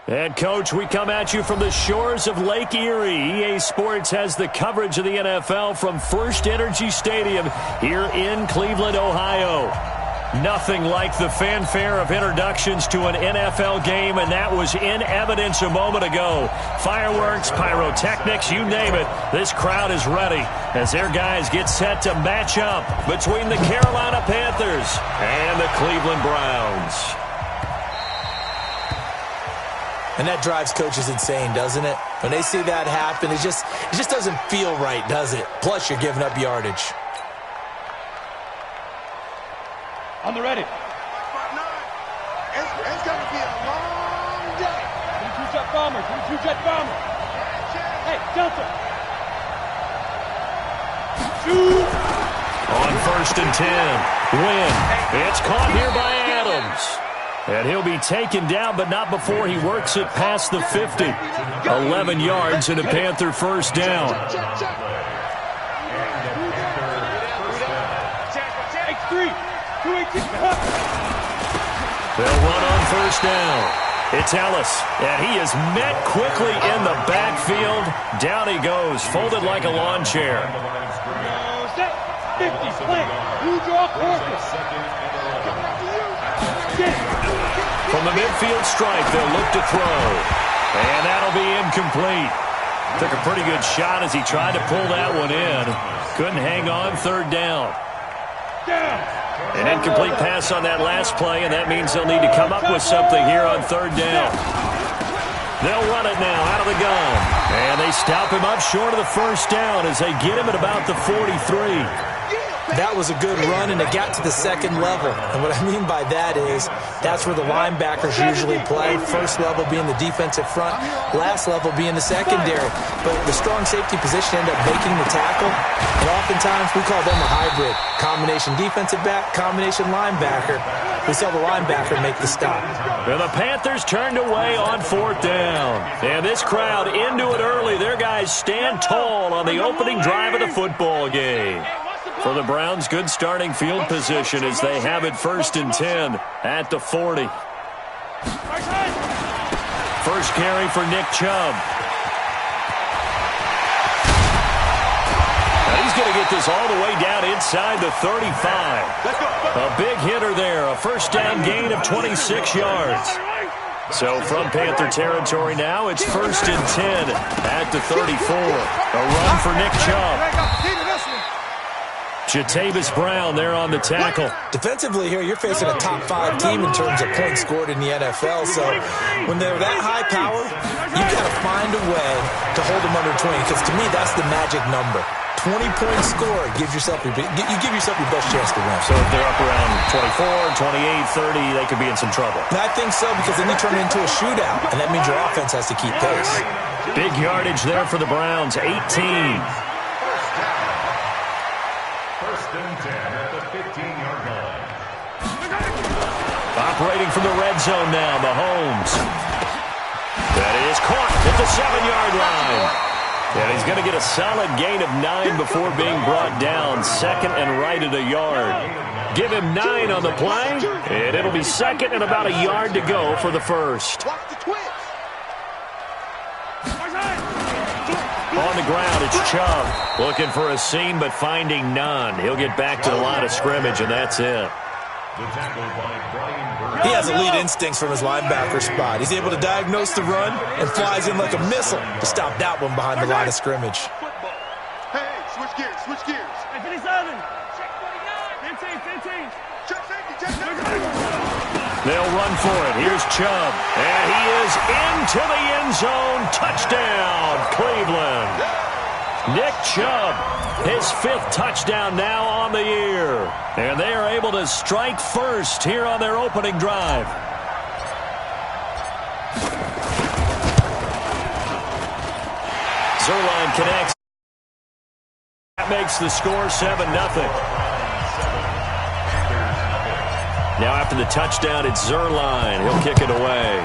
And, Coach, we come at you from the shores of Lake Erie. EA Sports has the coverage of the NFL from First Energy Stadium here in Cleveland, Ohio. Nothing like the fanfare of introductions to an NFL game, and that was in evidence a moment ago. Fireworks, pyrotechnics, you name it. This crowd is ready as their guys get set to match up between the Carolina Panthers and the Cleveland Browns. And that drives coaches insane, doesn't it? When they see that happen, it just doesn't feel right, does it? Plus, you're giving up yardage. On the ready. It's going to be a long day. 22-jet bomber. 22-jet bomber. Hey, Delta. Shoot. On 1st and 10. Win. It's caught here by Adams. And he'll be taken down, but not before he works it past the 50. 11 yards and a Panther first down. X3. They'll run on first down. It's Ellis, and he is met quickly in the backfield. Down he goes, folded like a lawn chair. Set. 50. Plant. You draw corpus. From the midfield stripe, they'll look to throw. And that'll be incomplete. Took a pretty good shot as he tried to pull that one in. Couldn't hang on, third down. An incomplete pass on that last play, and that means they'll need to come up with something here on third down. They'll run it now out of the gun. And they stop him up short of the first down as they get him at about the 43. That was a good run, and it got to the second level. And what I mean by that is that's where the linebackers usually play. First level being the defensive front, last level being the secondary. But the strong safety position ended up making the tackle. And oftentimes we call them a hybrid. Combination defensive back, combination linebacker. We saw the linebacker make the stop. And the Panthers turned away on fourth down. And this crowd into it early. Their guys stand tall on the opening drive of the football game. For the Browns, good starting field position as they have it 1st and 10 at the 40. First carry for Nick Chubb. Now he's going to get this all the way down inside the 35. A big hitter there, a first down gain of 26 yards. So from Panther territory now, it's 1st and 10 at the 34. A run for Nick Chubb. Jatavis Brown there on the tackle. Defensively here, you're facing a top 5 team in terms of points scored in the NFL. So when they're that high power, you've got to find a way to hold them under 20. Because to me, that's the magic number. 20-point score gives yourself you give yourself your best chance to win. So if they're up around 24, 28, 30, they could be in some trouble. And I think so, because then you turn it into a shootout, and that means your offense has to keep pace. Big yardage there for the Browns, 18. Operating from the red zone now, Mahomes. That is caught at the 7-yard line. And he's going to get a solid gain of 9 before being brought down. Second and right at a yard. Give him 9 on the play, and it'll be second and about a yard to go for the first. On the ground, it's Chubb. Looking for a seam, but finding none. He'll get back to the line of scrimmage, and that's it. He has elite instincts from his linebacker spot. He's able to diagnose the run and flies in like a missile to stop that one behind the line of scrimmage. Hey, switch gears, switch gears. Hey, 57. Check 29. 15. Check safety, check safety. They'll run for it. Here's Chubb. And he is into the end zone. Touchdown, Cleveland. Nick Chubb, his 5th touchdown now on the year. And they are able to strike first here on their opening drive. Zerline connects. That makes the score 7-0. Now after the touchdown, it's Zerline. He'll kick it away.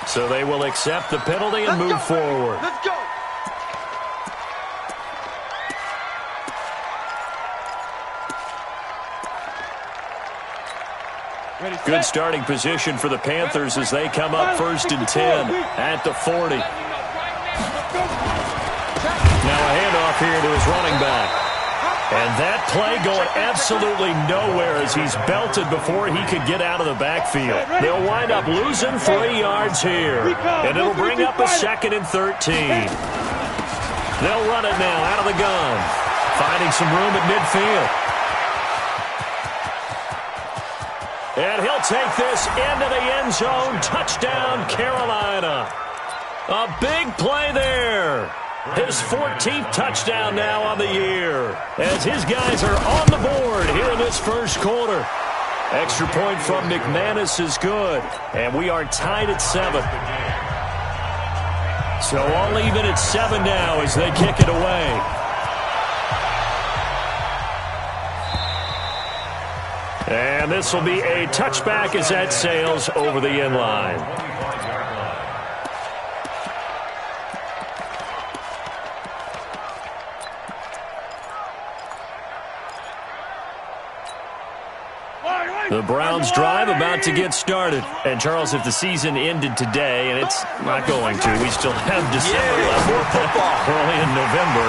So they will accept the penalty and move forward. Let's go. Good starting position for the Panthers as they come up 1st and 10 at the 40. Now a handoff here to his running back. And that play going absolutely nowhere as he's belted before he could get out of the backfield. They'll wind up losing 3 yards here. And it'll bring up a 2nd and 13. They'll run it now out of the gun. Finding some room at midfield. And he'll take this into the end zone. Touchdown, Carolina. A big play there. His 14th touchdown now on the year as his guys are on the board here in this first quarter. Extra point from McManus is good, and we are tied at 7. So all even at 7 now as they kick it away. And this will be a touchback as that sails over the end line. The Browns drive about to get started. And, Charles, if the season ended today, and it's not going to, we still have December left, early in November,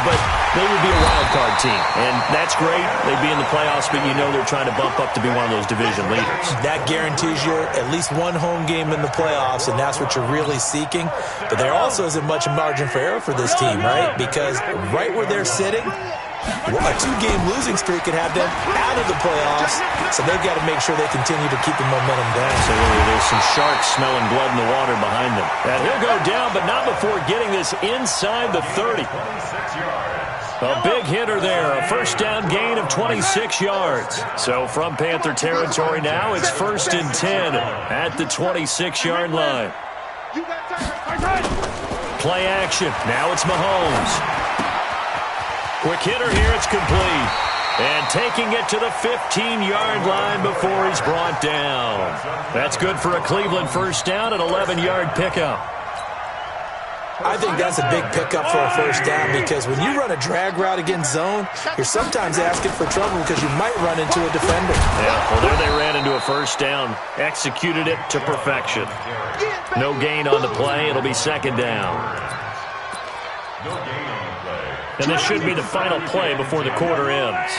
but they would be a wild card team. And that's great. They'd be in the playoffs, but you know they're trying to bump up to be one of those division leaders. That guarantees you at least one home game in the playoffs, and that's what you're really seeking. But there also isn't much margin for error for this team, right? Because right where they're sitting, a 2-game losing streak could have them out of the playoffs, so they've got to make sure they continue to keep the momentum down. Absolutely. There's some sharks smelling blood in the water behind them. And he'll go down, but not before getting this inside the 30. A big hitter there, a first down gain of 26 yards. So from Panther territory now, it's 1st and 10 at the 26-yard line. Play action. Now it's Mahomes. Quick hitter here, it's complete. And taking it to the 15-yard line before he's brought down. That's good for a Cleveland first down, an 11-yard pickup. I think that's a big pickup for a first down because when you run a drag route against zone, you're sometimes asking for trouble because you might run into a defender. Yeah, well, there they ran into a first down. Executed it to perfection. No gain on the play. It'll be 2nd down. And this should be the final play before the quarter ends.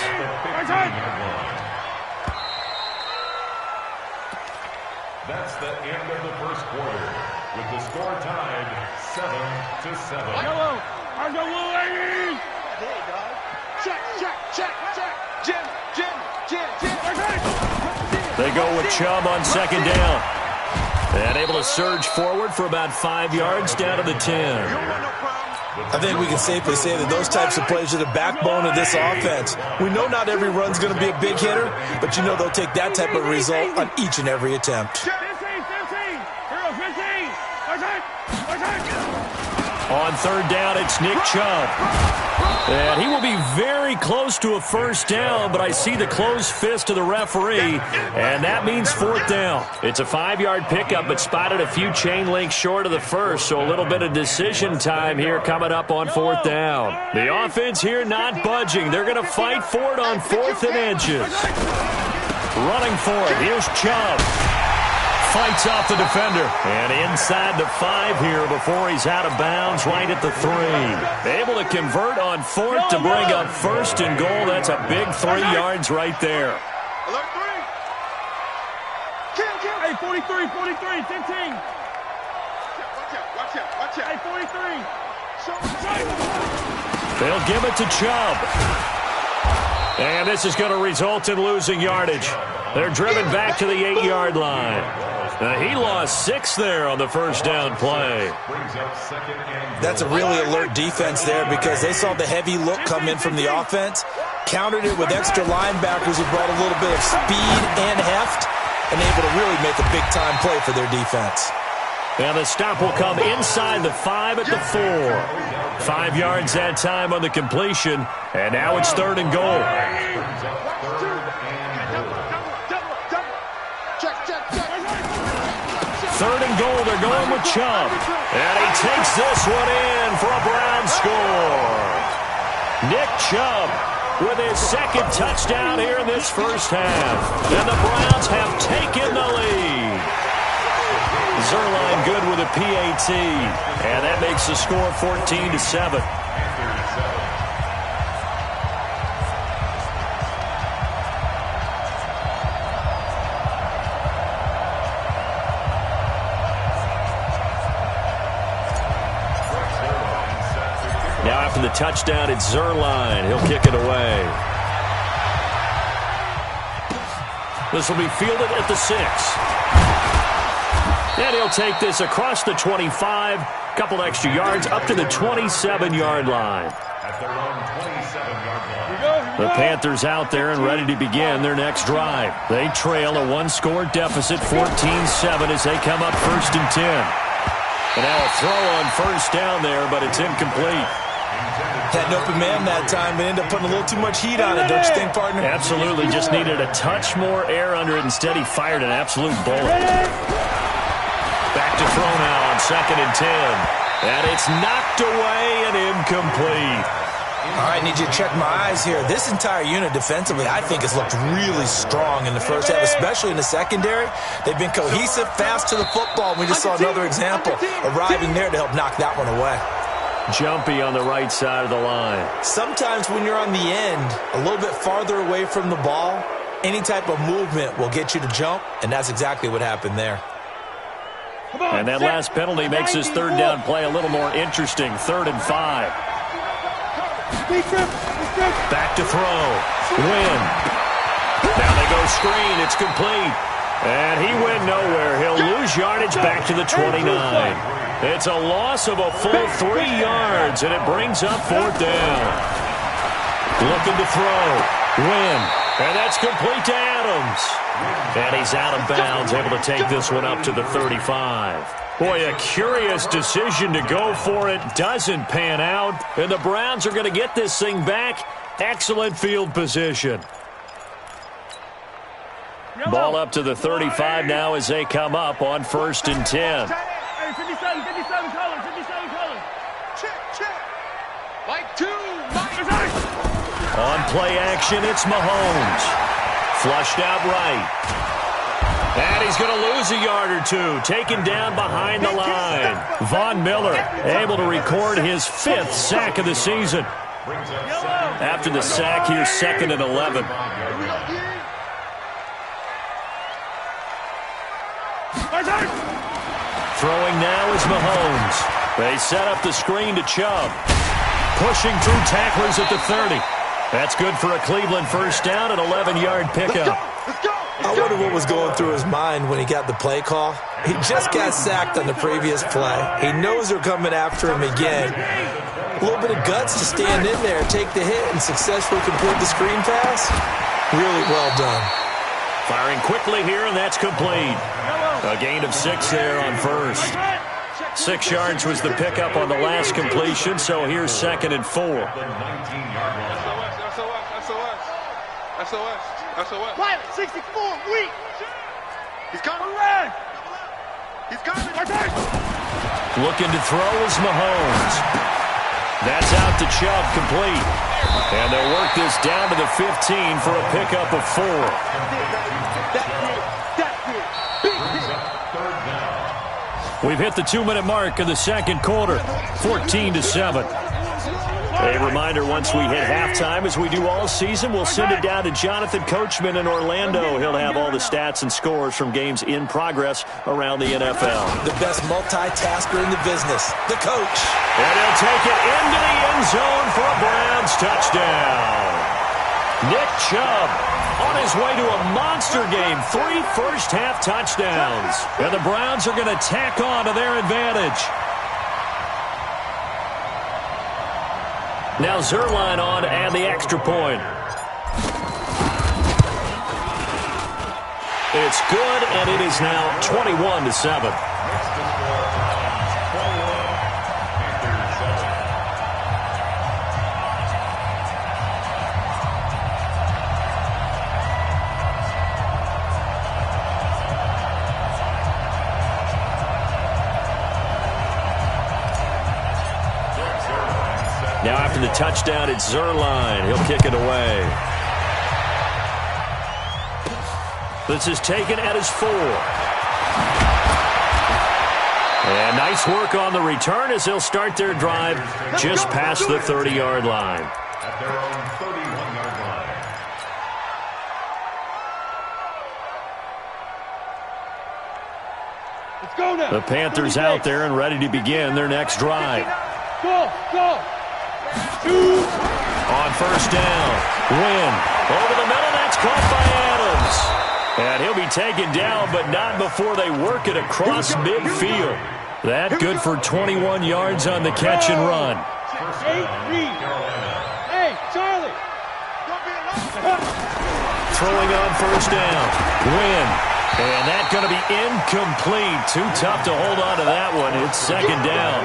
That's the end of the first quarter, with the score tied 7-7. I'll go, ladies! Check. Jim. They go with Chubb on 2nd down. And able to surge forward for about 5 yards down to the 10. I think we can safely say that those types of plays are the backbone of this offense. We know not every run's going to be a big hitter, but you know they'll take that type of result on each and every attempt. 15. On 3rd down, it's Nick Chubb. And he will be very close to a first down, but I see the closed fist of the referee, and that means 4th down. It's a 5-yard pickup, but spotted a few chain links short of the first, so a little bit of decision time here coming up on 4th down. The offense here not budging. They're going to fight for it on 4th and inches. Running for it. Here's Chubb. Fights off the defender. And inside the 5 here before he's out of bounds right at the 3. Able to convert on 4th to bring up 1st and goal. That's a big 3 yards right there. Alert 3. Hey, 43, 15. Watch out. Hey, 43. They'll give it to Chubb. And this is going to result in losing yardage. They're driven back to the 8-yard line. He lost 6 there on the first down play. That's a really alert defense there because they saw the heavy look come in from the offense, countered it with extra linebackers who brought a little bit of speed and heft, and able to really make a big-time play for their defense. And the stop will come inside the 5 at the 4. 5 yards that time on the completion, and now it's 3rd and goal. Third and goal, they're going with Chubb. And he takes this one in for a Brown score. Nick Chubb with his second touchdown here in this first half. And the Browns have taken the lead. Zuerlein good with a PAT. And that makes the score 14-7. Now after the touchdown, it's Zuerlein. He'll kick it away. This will be fielded at the 6. And he'll take this across the 25, couple extra yards, up to the 27-yard line. At their own 27-yard line. The Panthers out there and ready to begin their next drive. They trail a one-score deficit, 14-7, as they come up 1st and 10. And now a throw on first down there, but it's incomplete. Had an open man that time, but ended up putting a little too much heat on it, don't you think, partner? Absolutely. Just needed a touch more air under it. Instead, he fired an absolute bullet. Back to throw now on 2nd and 10. And it's knocked away and incomplete. All right, need you to check my eyes here. This entire unit defensively, I think, has looked really strong in the first half, especially in the secondary. They've been cohesive, fast to the football. We just saw another example arriving there to help knock that one away. Jumpy on the right side of the line. Sometimes when you're on the end, a little bit farther away from the ball, any type of movement will get you to jump, and that's exactly what happened there. And that last penalty makes this third down play a little more interesting. 3rd and 5. Back to throw. Win. Now they go screen. It's complete. And he went nowhere. He'll lose yardage back to the 29. It's a loss of a full 3 yards, and it brings up 4th down. Looking to throw. Win. And that's complete to Adams. And he's out of bounds, able to take this one up to the 35. Boy, a curious decision to go for it. Doesn't pan out. And the Browns are going to get this thing back. Excellent field position. Ball up to the 35 now as they come up on 1st and 10. 57 color. Check. Like 2. On play action, it's Mahomes. Flushed out right. And he's going to lose a yard or two. Taken down behind the line. Von Miller able to record his 5th sack of the season. After the sack, here's 2nd and 11. Throwing now is Mahomes. They set up the screen to Chubb. Pushing through tacklers at the 30. That's good for a Cleveland first down, an 11-yard pickup. I wonder what was going through his mind when he got the play call. He just got sacked on the previous play. He knows they're coming after him again. A little bit of guts to stand in there, take the hit, and successfully complete the screen pass. Really well done. Firing quickly here, and that's complete. A gain of 6 there on first. 6 yards was the pickup on the last completion, so here's 2nd and 4. SOS. Pilot 64, weak. He's coming. Looking to throw is Mahomes. That's out to Chubb, complete. And they'll work this down to the 15 for a pickup of 4. We've hit the 2-minute mark of the second quarter, 14-7. A reminder, once we hit halftime, as we do all season, we'll send it down to Jonathan Coachman in Orlando. He'll have all the stats and scores from games in progress around the NFL. The best multitasker in the business, the coach. And he'll take it into the end zone for a Browns touchdown. Nick Chubb on his way to a monster game, 3 first-half touchdowns. And the Browns are going to tack on to their advantage. Now Zuerlein on and the extra point. It's good, and it is now 21-7. Now after the touchdown, it's Zerline. He'll kick it away. This is taken at his 4. And nice work on the return as they'll start their drive just past the 30-yard line. At their own 31-yard line. Let's go now. The Panthers out there and ready to begin their next drive. Go. On first down, Wynn. Over the middle, that's caught by Adams. And he'll be taken down, but not before they work it across midfield. That good for 21 yards on the catch and run. Hey, Charlie. Throwing on first down, Wynn. And that's going to be incomplete. Too tough to hold on to that one. It's second down.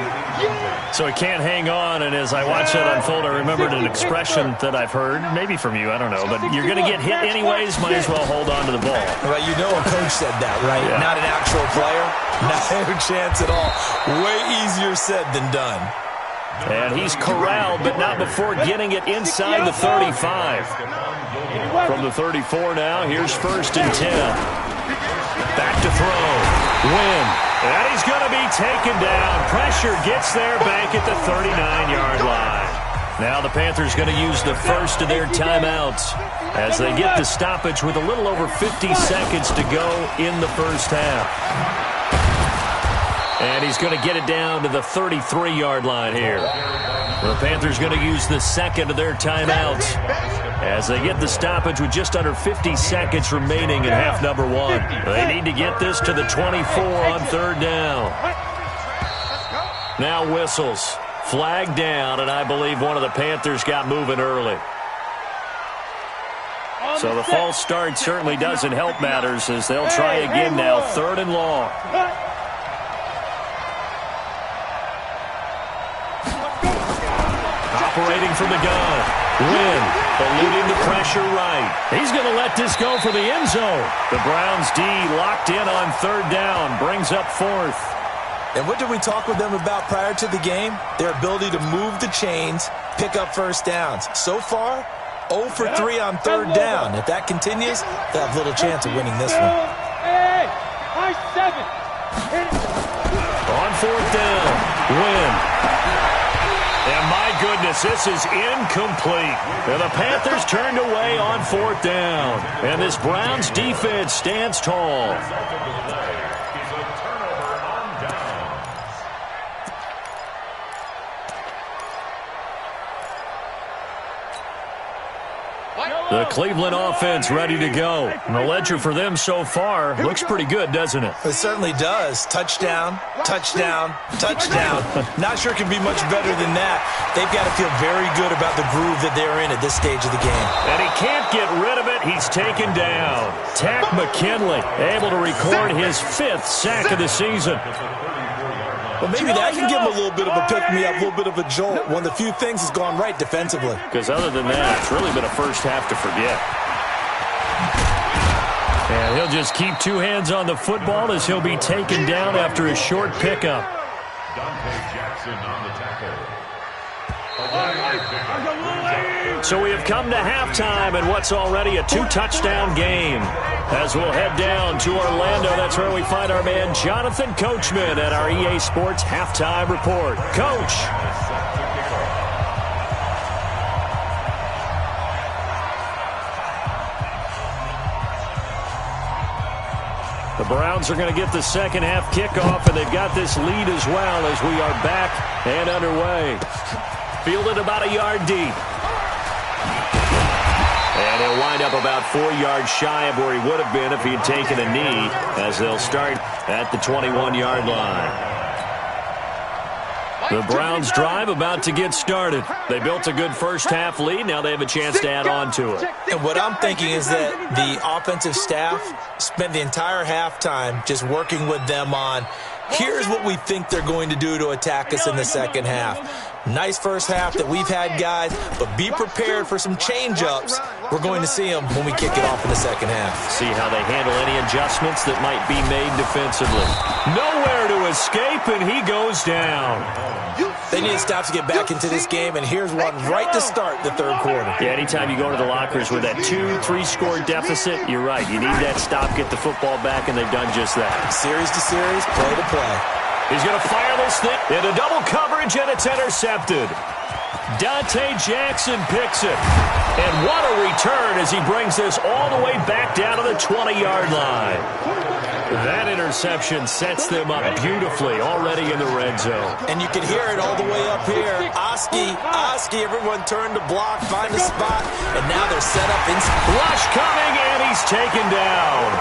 So it can't hang on, and as I watch that unfold, I remembered an expression that I've heard, maybe from you, I don't know, but you're going to get hit anyways, might as well hold on to the ball. Well, you know a coach said that, right? Yeah. Not an actual player. Not a chance at all. Way easier said than done. And he's corralled, but not before getting it inside the 35. From the 34 now, here's 1st and 10. Back to throw. Wynn. And he's going to be taken down. Pressure gets there back at the 39-yard line. Now the Panthers going to use the first of their timeouts as they get the stoppage with a little over 50 seconds to go in the first half. And he's going to get it down to the 33-yard line here. The Panthers going to use the second of their timeouts as they get the stoppage with just under 50 seconds remaining in half number 1. They need to get this to the 24 on 3rd down. Now whistles. Flag down, and I believe one of the Panthers got moving early. So the false start certainly doesn't help matters as they'll try again now, 3rd and long. Operating from the gun. Wynn, eluding the pressure right. He's going to let this go for the end zone. The Browns D locked in on 3rd down, brings up 4th. And what did we talk with them about prior to the game? Their ability to move the chains, pick up first downs. So far, 0 for 3 on 3rd down. If that continues, they'll have little chance of winning this one. Hey, high 7. On 4th down, Wynn. And my goodness, this is incomplete. And the Panthers turned away on 4th down. And this Browns defense stands tall. The Cleveland offense ready to go. And the ledger for them so far looks pretty good, doesn't it? It certainly does. Touchdown, touchdown, touchdown. Not sure it can be much better than that. They've got to feel very good about the groove that they're in at this stage of the game. And he can't get rid of it. He's taken down. Tack McKinley able to record his 5th sack of the season. Well, maybe that can give him a little bit of a pick-me-up, a little bit of a jolt. One of the few things has gone right defensively. Because other than that, it's really been a first half to forget. And he'll just keep 2 hands on the football as he'll be taken down after a short pickup. Dante Jackson on the tackle. So we have come to halftime in what's already a 2-touchdown game. As we'll head down to Orlando, that's where we find our man Jonathan Coachman at our EA Sports Halftime Report. Coach. The Browns are going to get the second half kickoff, and they've got this lead as well as we are back and underway. Fielded about a yard deep. And he'll wind up about 4 yards shy of where he would have been if he had taken a knee, as they'll start at the 21-yard line. The Browns drive about to get started. They built a good first half lead. Now they have a chance to add on to it. And what I'm thinking is that the offensive staff spent the entire halftime just working with them on, here's what we think they're going to do to attack us in the second half. Nice first half that we've had, guys, but be prepared for some change-ups. We're going to see them when we kick it off in the second half. See how they handle any adjustments that might be made defensively. Nowhere to escape, and he goes down. They need to stop to get back into this game, and here's one right to start the third quarter. Yeah, anytime you go to the lockers with that 2-3 score deficit, you're right. You need that stop, get the football back, and they've done just that. Series to series, play to play. He's going to fire this thing into double coverage, and it's intercepted. Dante Jackson picks it. And what a return as he brings this all the way back down to the 20-yard line. That interception sets them up beautifully already in the red zone. And you can hear it all the way up here. Oski, everyone turned to block, find a spot, and now they're set up inside. Rush coming, and he's taken down.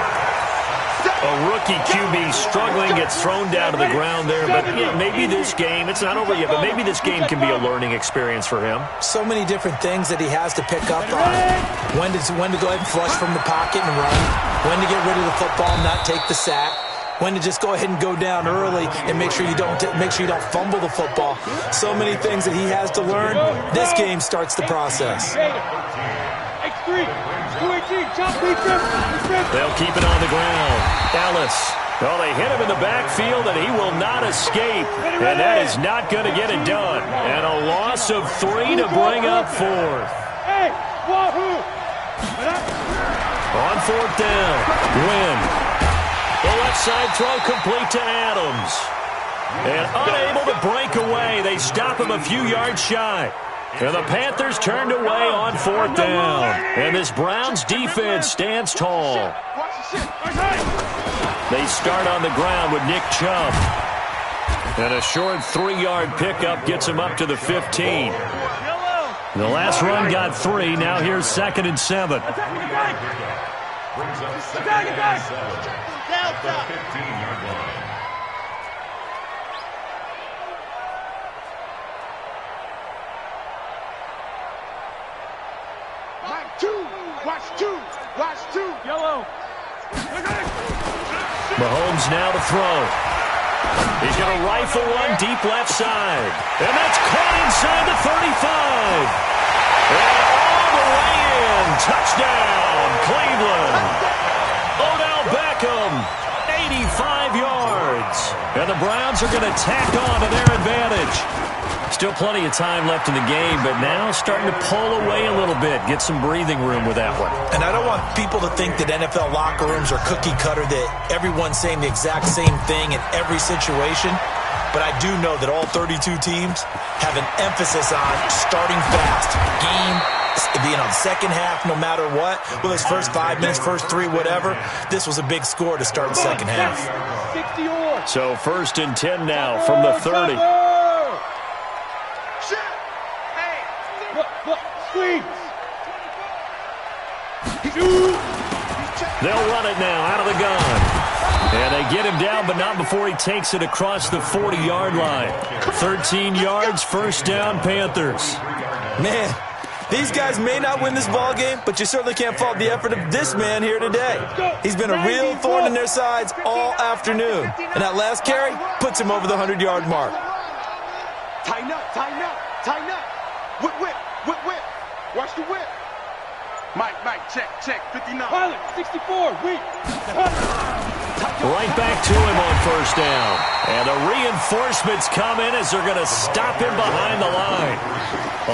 A rookie QB struggling, gets thrown down to the ground there. But yeah, maybe this game, it's not over yet, but maybe this game can be a learning experience for him. So many different things that he has to pick up on. When to go ahead and flush from the pocket and run. When to get rid of the football and not take the sack. When to just go ahead and go down early and make sure you don't fumble the football. So many things that he has to learn. This game starts the process. They'll keep it on the ground. Ellis. Well, they hit him in the backfield, and he will not escape. And that is not going to get it done. And a loss of 3 to bring up fourth. On fourth down. Win. The left side throw complete to Adams. And unable to break away. They stop him a few yards shy. And the Panthers turned away on fourth down. And this Browns defense stands tall. They start on the ground with Nick Chubb. And a short 3-yard pickup gets him up to the 15. The last run got 3. Now here's 2nd and 7. Brings up 2nd and 7 at the 15-yard line. Watch two. Yellow. Mahomes now to throw. He's going to rifle one deep left side. And that's caught inside the 35. And all the way in. Touchdown, Cleveland. Odell Beckham, 85 yards. And the Browns are going to tack on to their advantage. Still plenty of time left in the game, but now starting to pull away a little bit, get some breathing room with that one. And I don't want people to think that NFL locker rooms are cookie cutter, that everyone's saying the exact same thing in every situation. But I do know that all 32 teams have an emphasis on starting fast. Game being on the second half, no matter what. Well, it's first 5 minutes, first 3, whatever. This was a big score to start the second half. So 1st and 10 now from the 30. They'll run it now out of the gun. And they get him down, but not before he takes it across the 40-yard line. 13 yards, first down, Panthers. Man, these guys may not win this ball game, but you certainly can't fault the effort of this man here today. He's been a real thorn in their sides all afternoon. And that last carry puts him over the 100-yard mark. Tighten up. Whip. Watch the whip. Mike, check, 59. Pilot, 64, weak. Right back to him on first down. And the reinforcements come in as they're going to stop him behind the line.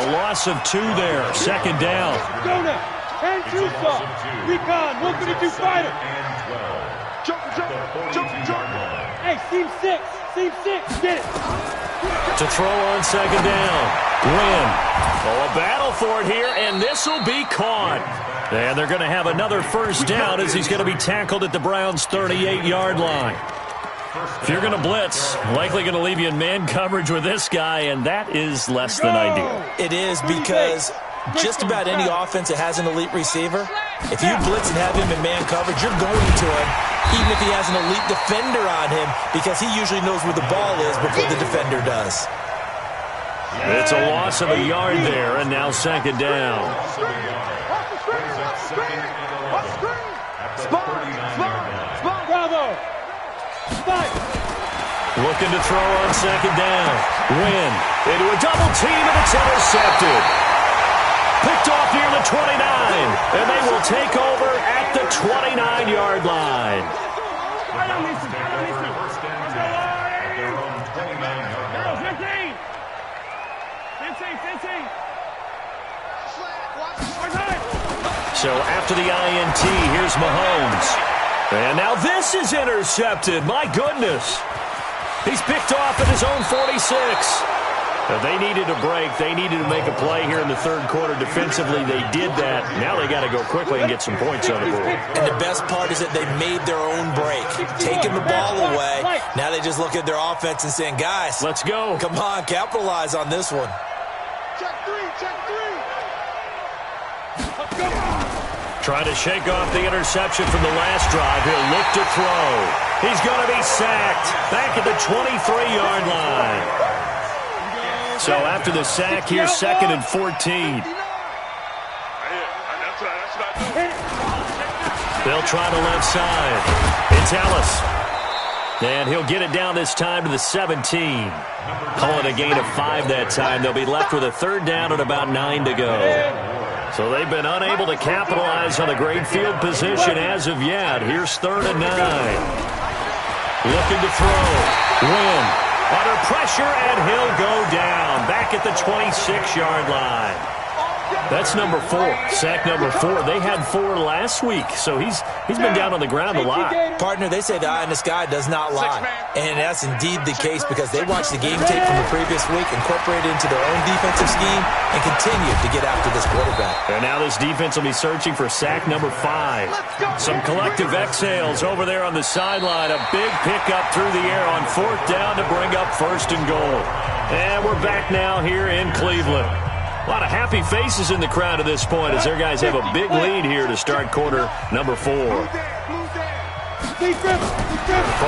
A loss of 2 there, 2nd down. Go now. And Tucson. Recon, 152 fighter. Jump. Hey, seam 6, get it. To throw on 2nd down. Win. Oh, a battle for it here, and this will be caught. And they're going to have another first down as he's going to be tackled at the Browns' 38-yard line. If you're going to blitz, likely going to leave you in man coverage with this guy, and that is less than ideal. It is, because just about any offense that has an elite receiver, if you blitz and have him in man coverage, you're going to him, even if he has an elite defender on him, because he usually knows where the ball is before the defender does. It's a loss of a yard there, and now 2nd down. Bravo. Looking to throw on 2nd down. Win. Into a double team, and it's intercepted. Picked off near the 29, and they will take over at the 29-yard line. So after the INT, here's Mahomes. And now this is intercepted. My goodness. He's picked off at his own 46. They needed a break. They needed to make a play here in the third quarter defensively. They did that. Now they got to go quickly and get some points on the board. And the best part is that they made their own break, taking the ball away. Now they just look at their offense and saying, guys, let's go. Come on, capitalize on this one. Check three, check three. Trying to shake off the interception from the last drive. He'll look to throw. He's going to be sacked back at the 23-yard line. So after the sack, here's 2nd and 14. They'll try the left side. It's Ellis. And he'll get it down this time to the 17. Calling a gain of 5 that time. They'll be left with a third down and about 9 to go. So they've been unable to capitalize on a great field position as of yet. Here's 3rd and 9. Looking to throw. Win. Under pressure, and he'll go down. Back at the 26-yard line. That's number 4. Sack number 4. They had 4 last week, so he's been down on the ground a lot. Partner, they say the eye in the sky does not lie. And that's indeed the case because they watched the game tape from the previous week, incorporated into their own defensive scheme, and continued to get after this quarterback. And now this defense will be searching for sack number 5. Some collective exhales over there on the sideline. A big pickup through the air on 4th down to bring up 1st and goal. And we're back now here in Cleveland. A lot of happy faces in the crowd at this point as their guys have a big lead here to start quarter number 4. From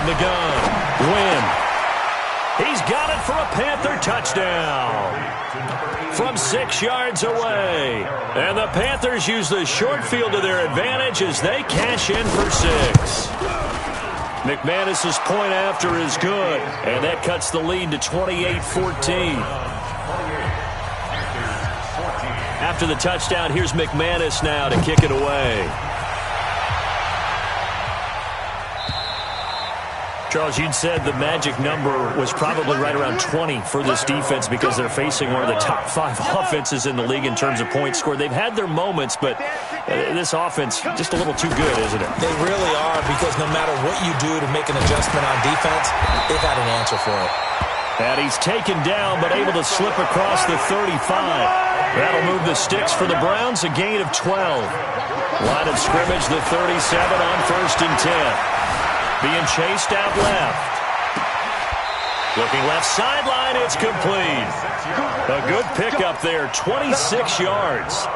the gun, Wynn. He's got it for a Panther touchdown. From 6 yards away. And the Panthers use the short field to their advantage as they cash in for 6. McManus's point after is good. And that cuts the lead to 28-14. After the touchdown, here's McManus now to kick it away. Charles, you'd said the magic number was probably right around 20 for this defense because they're facing one of the top 5 offenses in the league in terms of points scored. They've had their moments, but this offense just a little too good, isn't it? They really are because no matter what you do to make an adjustment on defense, they've had an answer for it. And he's taken down but able to slip across the 35. That'll move the sticks for the Browns, a gain of 12. Line of scrimmage, the 37 on 1st and 10. Being chased out left. Looking left sideline, it's complete. A good pickup there, 26 yards.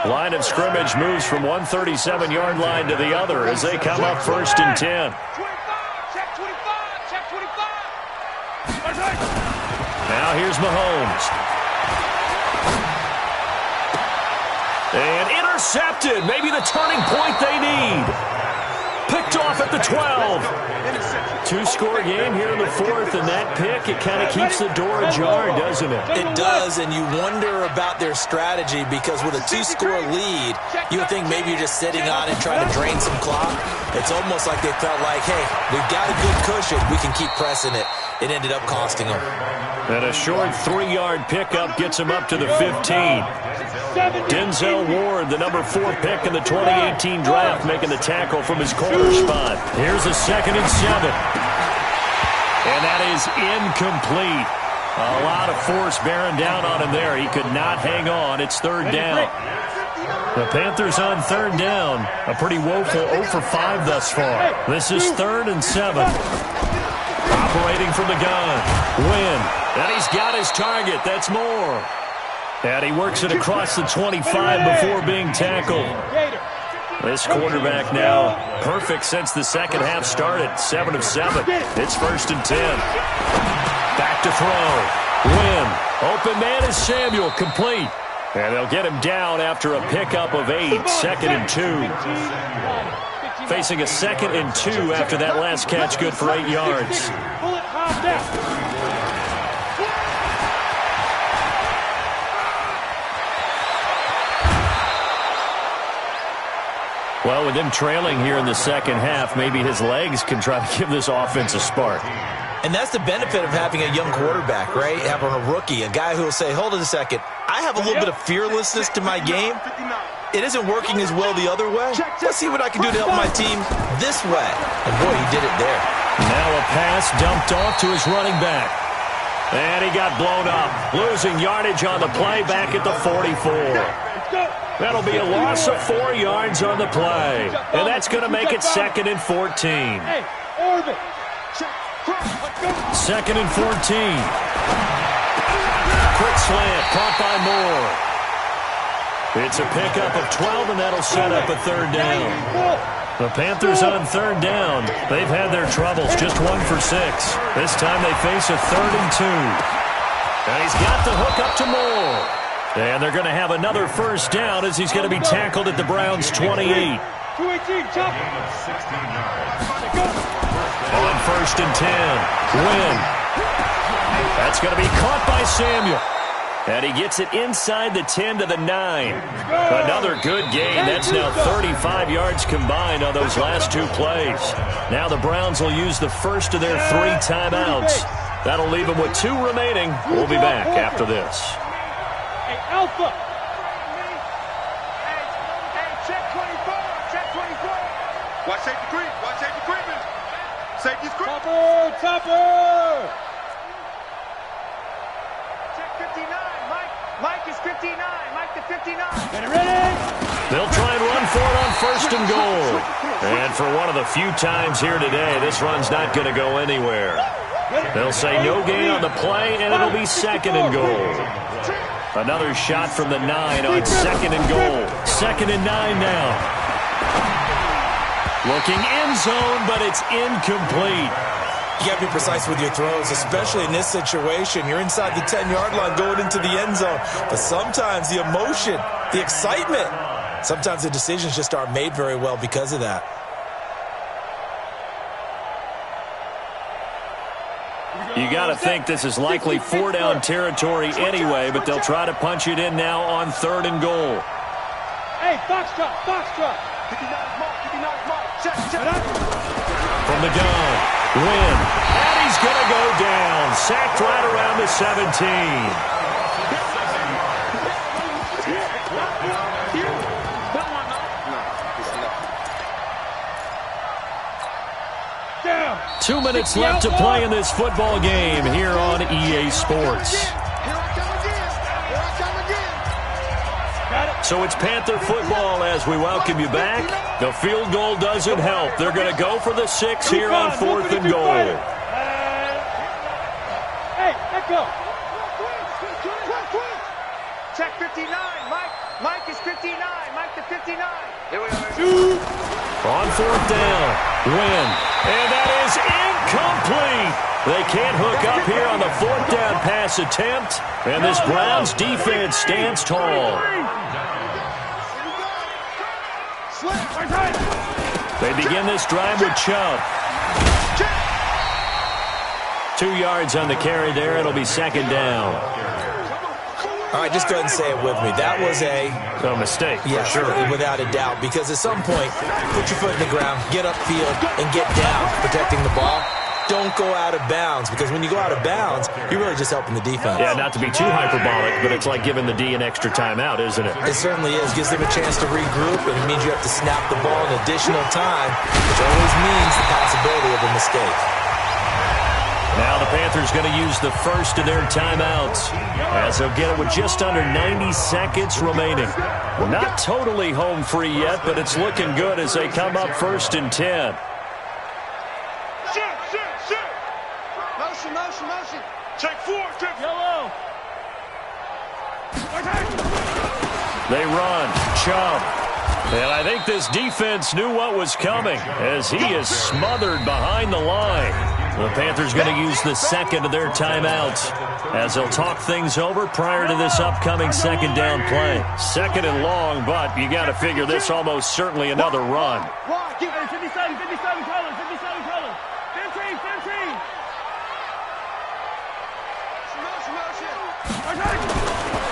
Line of scrimmage moves from one 37-yard line to the other as they come up 1st and 10. Now here's Mahomes. And intercepted. Maybe the turning point they need. Picked off at the 12. 2-score game here in the 4th, and that pick, it kind of keeps the door ajar, doesn't it? It does, and you wonder about their strategy because with a 2-score lead, you would think maybe you're just sitting on it trying to drain some clock. It's almost like they felt like, hey, we've got a good cushion. We can keep pressing it. It ended up costing them. And a short 3-yard pickup gets him up to the 15. Denzel Ward, the number 4 pick in the 2018 draft, making the tackle from his corner spot. Here's a 2nd and 7. And that is incomplete. A lot of force bearing down on him there. He could not hang on. It's 3rd down. The Panthers on 3rd down. A pretty woeful 0 for 5 thus far. This is 3rd and 7. Operating from the gun. Wynn. And he's got his target. That's more. And he works it across the 25 before being tackled. This quarterback now perfect since the second half started. 7 of 7. It's 1st and 10. Back to throw. Wynn. Open man is Samuel. Complete. And they'll get him down after a pickup of 8. 2nd and 2. Facing a 2nd and 2 after that last catch. Good for 8 yards. Well, with him trailing here in the second half, maybe his legs can try to give this offense a spark. And that's the benefit of having a young quarterback, right? Having a rookie, a guy who will say, hold it a second, I have a little bit of fearlessness to my game. it isn't working as well the other way. Let's see what I can do to help my team this way. And boy, he did it there. Now a pass dumped off to his running back. And he got blown up, losing yardage on the play back at the 44. That'll be a loss of 4 yards on the play. And that's going to make it 2nd and 14. 2nd and 14. Quick slant, caught by Moore. It's a pickup of 12, and that'll set up a 3rd down. The Panthers on 3rd down. They've had their troubles, just 1 for 6. This time they face a 3rd and 2. And he's got the hook up to Moore. And they're going to have another 1st down as he's going to be tackled at the Browns' 28. On 1st and 10, Wynn. That's going to be caught by Samuel. And he gets it inside the 10 to the 9. Another good gain. That's now 35 yards combined on those last 2 plays. Now the Browns will use the first of their 3 timeouts. That'll leave them with 2 remaining. We'll be back after this. Hey, Alpha. Check 24. Check 24. Watch safety creep. Watch safety creeping. Safety's creep. Topper. Check 59. Mike is 59. Mike to 59. Get it ready. They'll try and run for it on 1st and goal. And for one of the few times here today, this run's not going to go anywhere. They'll say no gain on the play, and it'll be 2nd and goal. Another shot from the 9 on 2nd and goal. 2nd and 9 now. Looking end zone, but it's incomplete. You got to be precise with your throws, especially in this situation. You're inside the 10-yard line going into the end zone. But sometimes the emotion, the excitement, sometimes the decisions just aren't made very well because of that. You got to think this is likely 4-down territory anyway, but they'll try to punch it in now on 3rd and goal. Hey, box drop. 59 mark. Check. From the gun, Wynn. And he's going to go down. Sacked right around the 17. Down. 2 minutes left to play in this football game here on EA Sports. So it's Panther football as we welcome you back. The field goal doesn't help. They're going to go for the 6 here on 4th and goal. Hey, let go. Check 59. Mike is 59. Mike to 59. Here we are. On 4th down, Wynn. And that is incomplete. They can't hook up here on the 4th down pass attempt. And this Browns defense stands tall. They begin this drive with Chubb. 2 yards on the carry there. It'll be 2nd down. All right, just go ahead and say it with me. That was a mistake, yeah, for sure. Without a doubt. Because at some point, put your foot in the ground, get upfield, and get down protecting the ball. Don't go out of bounds, because when you go out of bounds, you're really just helping the defense. Yeah, not to be too hyperbolic, but it's like giving the D an extra timeout, isn't it? It certainly is. Gives them a chance to regroup, and it means you have to snap the ball an additional time, which always means the possibility of a mistake. Now the Panthers going to use the first of their timeouts, as they'll get it with just under 90 seconds remaining. Not totally home free yet, but it's looking good as they come up 1st and 10. Motion. Check 4. Yellow. They run. Chubb. And I think this defense knew what was coming as he is smothered behind the line. The Panthers going to use the 2nd of their timeouts as they'll talk things over prior to this upcoming 2nd down play. 2nd and long, but you got to figure this almost certainly another run. 57 colors. 15.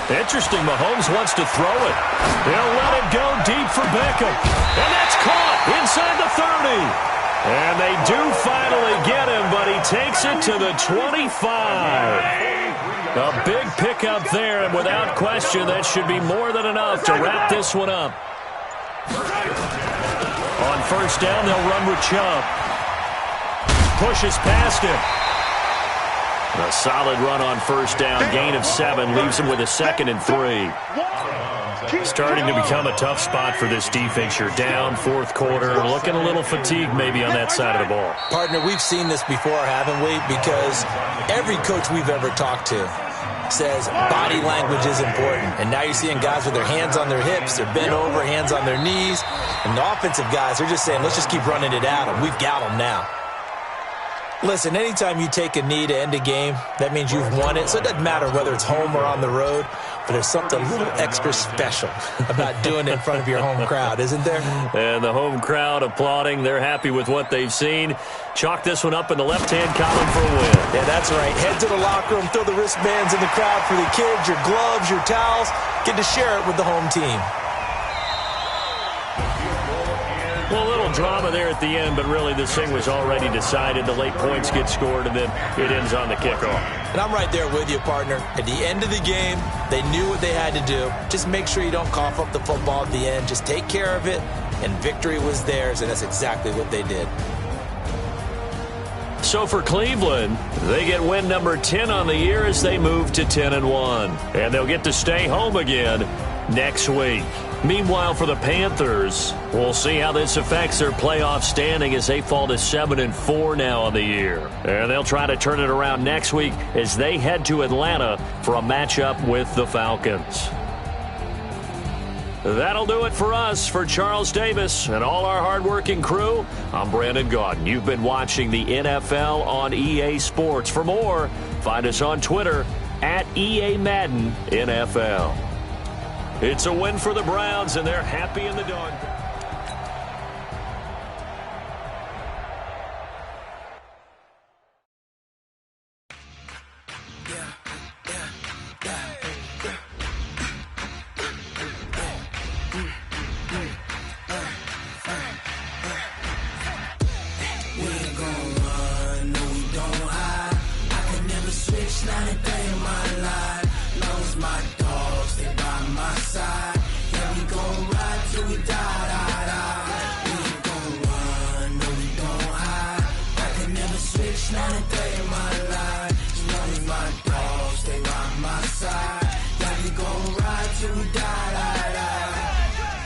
Interesting, Mahomes wants to throw it. He'll let it go deep for Beckham. And that's caught inside the 30. And they do finally get him, but he takes it to the 25. A big pickup there, and without question, that should be more than enough to wrap this one up. On first down, they'll run with Chubb. Pushes past him. A solid run on first down. Gain of 7 leaves him with a 2nd and 3. Starting to become a tough spot for this defense. You're down, 4th quarter. Looking a little fatigued maybe on that side of the ball. Partner, we've seen this before, haven't we? Because every coach we've ever talked to says body language is important. And now you're seeing guys with their hands on their hips, they're bent over, hands on their knees. And the offensive guys, they're just saying, let's just keep running it at them. We've got them now. Listen, anytime you take a knee to end a game, that means you've won it. So it doesn't matter whether it's home or on the road, but there's something a little extra special about doing it in front of your home crowd, isn't there? And the home crowd applauding. They're happy with what they've seen. Chalk this one up in the left-hand column for a win. Yeah, that's right. Head to the locker room, throw the wristbands in the crowd for the kids, your gloves, your towels. Get to share it with the home team. Well, a little drama there at the end, but really this thing was already decided. The late points get scored, and then it ends on the kickoff. And I'm right there with you, partner. At the end of the game, they knew what they had to do. Just make sure you don't cough up the football at the end. Just take care of it, and victory was theirs, and that's exactly what they did. So for Cleveland, they get win number 10 on the year as they move to 10-1. And they'll get to stay home again next week. Meanwhile, for the Panthers, we'll see how this affects their playoff standing as they fall to 7-4 now on the year. And they'll try to turn it around next week as they head to Atlanta for a matchup with the Falcons. That'll do it for us. For Charles Davis and all our hardworking crew, I'm Brandon Gaudin. You've been watching the NFL on EA Sports. For more, find us on Twitter at EA Madden NFL. It's a win for the Browns, and they're happy in the dog.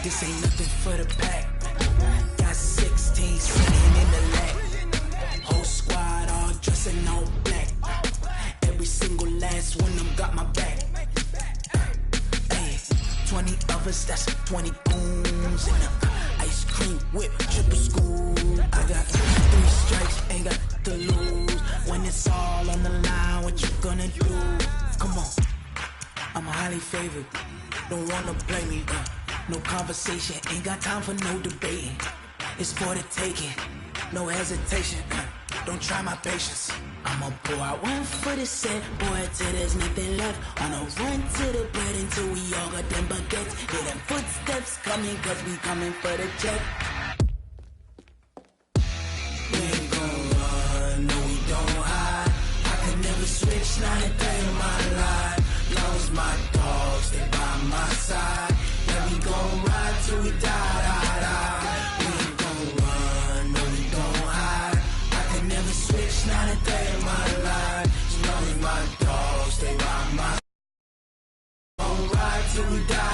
This ain't nothing for the pack. Got 16 sitting in the lap. Whole squad all dressing all black. Every single last one of them got my back. Hey, 20 of us, that's 20 booms in the ice cream whip, triple school. I got 3 strikes, ain't got to lose. When it's all on the line, what you gonna do? Come on, I'm highly favored. Don't wanna blame me, no conversation, ain't got time for no debating. It's for the taking, no hesitation. Don't try my patience. I'ma pour out one for the set, boy, till there's nothing left. On a run to the bread until we all got them baguettes. Hear them footsteps coming, cause we coming for the check. We ain't gon' run, no we don't hide. I could never switch, not a day in my life. Long as my dogs, they by my side. Yeah, we gon' ride till we die. We ain't gon' run, no we don't hide. I could never switch, not a day in my life. As long as my dogs, they by my side. Gon' ride till we die.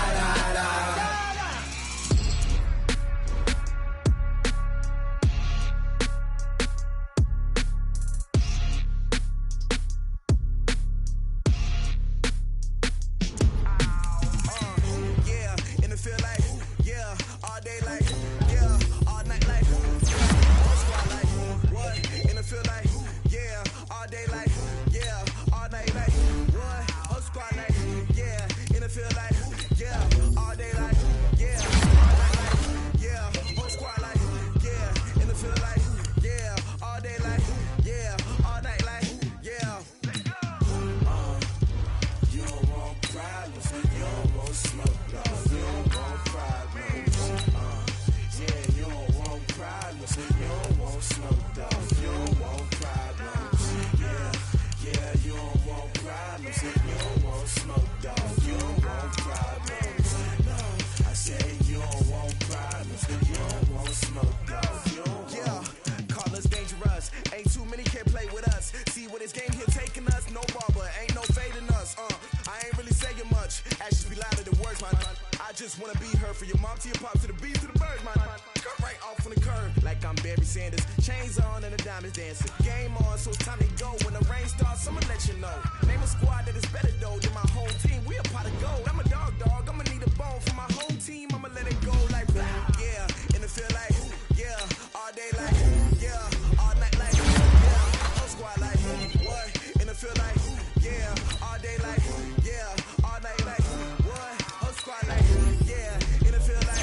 just wanna be her. For your mom to your pop to the beat to the bird, man. Cut right off on the curb, like I'm Barry Sanders. Chains on and the diamonds dancing. Game on, so it's time to go. When the rain starts, I'ma let you know. Name a squad that is better though than my whole team. We a pot of gold. I'm a dog, I'ma need a bone for my whole team. I'ma let it go like yeah, and it feel like yeah, all day like yeah, all night like yeah, whole squad like what, and it feel like yeah, all day like yeah, all night like what, whole squad like yeah, and it feel like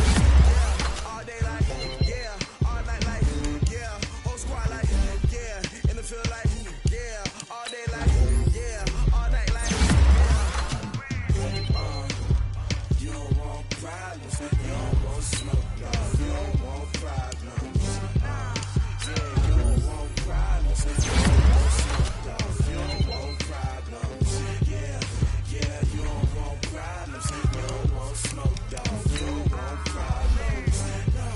yeah, all day like yeah, all night like yeah, whole squad like yeah, and it feel like yeah, all day like yeah, all night like yeah. You don't want problems, you don't want smoke, dog. You don't want problems. Yeah, you don't want problems. You don't want smoke, dog. You don't want problems. Yeah, you don't want problems. You don't want smoke, dog. You don't want problems. No,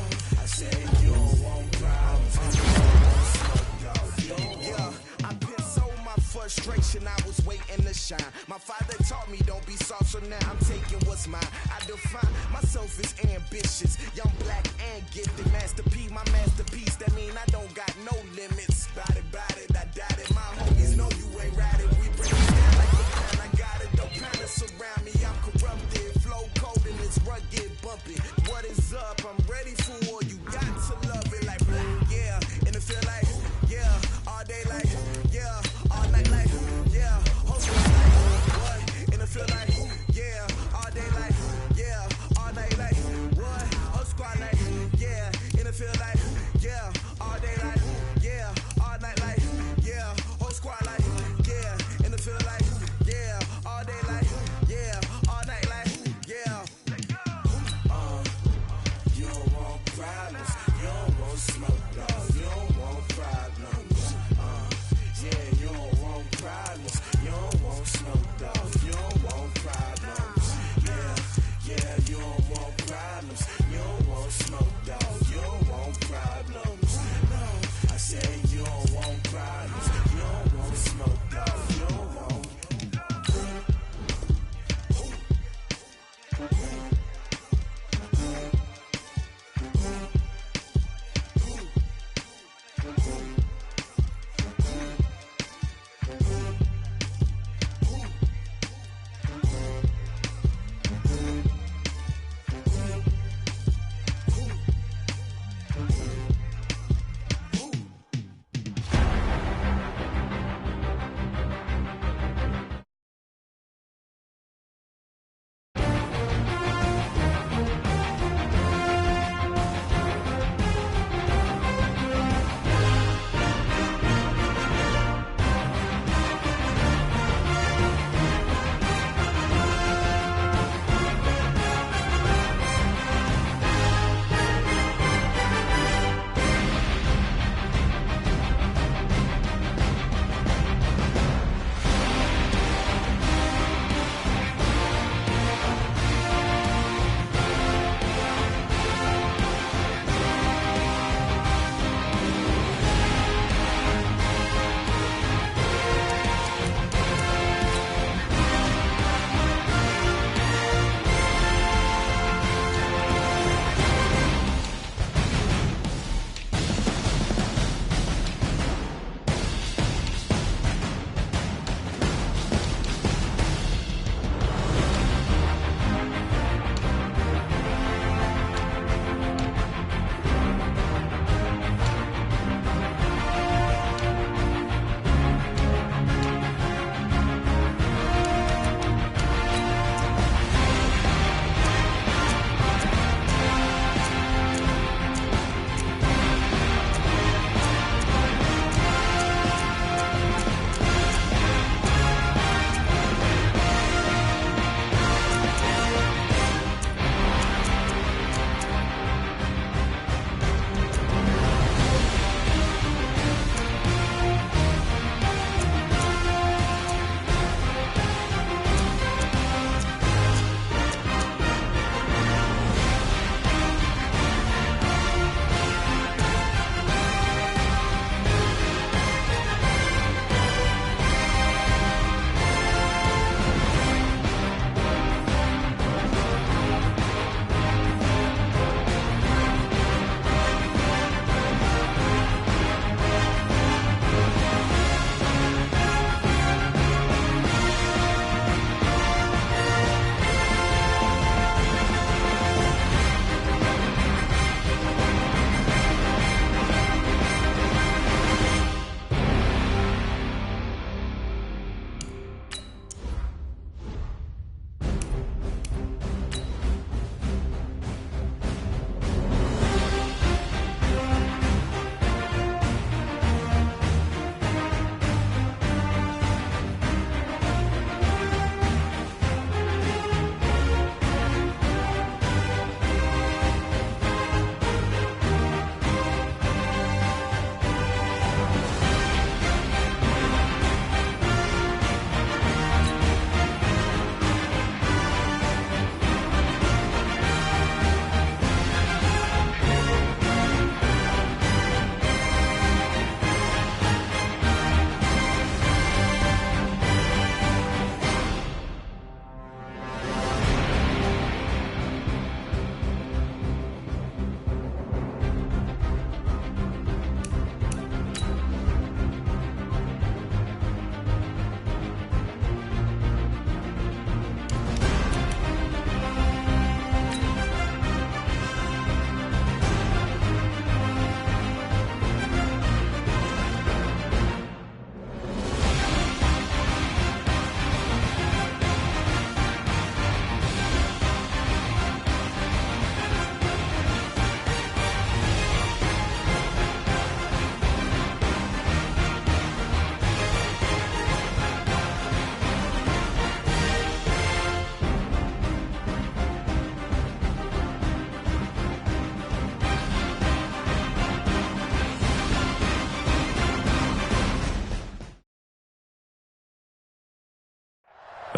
I said you don't want problems. You don't want smoke, dog. You don't want. I pissed so my frustration, I was waiting to shine. My father taught me don't be soft, so now I'm taking what's mine. I define myself as ambitious, young, black, and gifted. Master P, my masterpiece. That mean I don't got no limits. Bout it, I doubt it. My homies know you ain't ride it. We break it down like the plan. I got it. Don't panic surround me. I'm corrupted. Flow cold and it's rugged, bumpy. What is up? I'm ready for war. You got to love it like yeah, and it feel like yeah, all day like yeah, all night like yeah, whole squad like what, and it feel like yeah, all day like yeah, all night like what, whole squad like yeah, and it feel like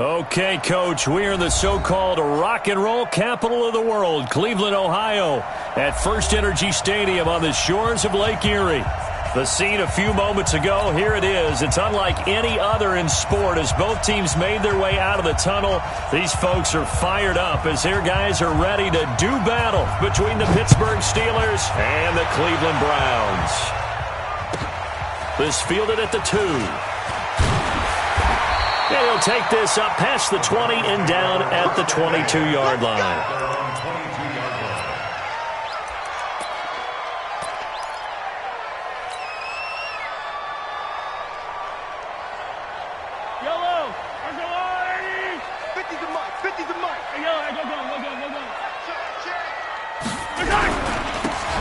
Okay, Coach, we are in the so-called rock and roll capital of the world, Cleveland, Ohio, at First Energy Stadium on the shores of Lake Erie. The scene a few moments ago, here it is. It's unlike any other in sport as both teams made their way out of the tunnel. These folks are fired up as their guys are ready to do battle between the Pittsburgh Steelers and the Cleveland Browns. This fielded at the 2. And he'll take this up past the 20 and down at the 22-yard line.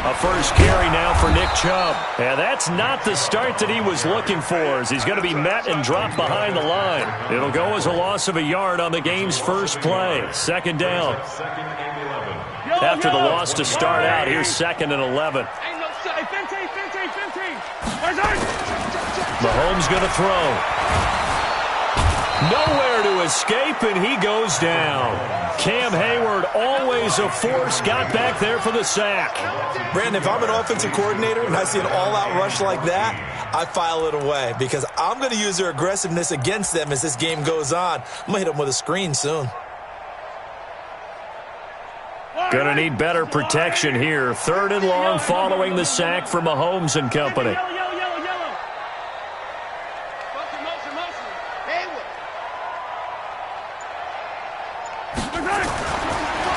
A first carry now for Nick Chubb. And that's not the start that he was looking for as he's going to be met and dropped behind the line. It'll go as a loss of a yard on the game's first play. Second down. After the loss to start out, here's 2nd and 11. Mahomes going to throw. Nowhere to escape, and he goes down. Cam Hayward, always a force, got back there for the sack. Brandon, if I'm an offensive coordinator and I see an all-out rush like that, I file it away because I'm going to use their aggressiveness against them as this game goes on. I'm going to hit them with a screen soon. Going to need better protection here. 3rd and long following the sack from Mahomes and company.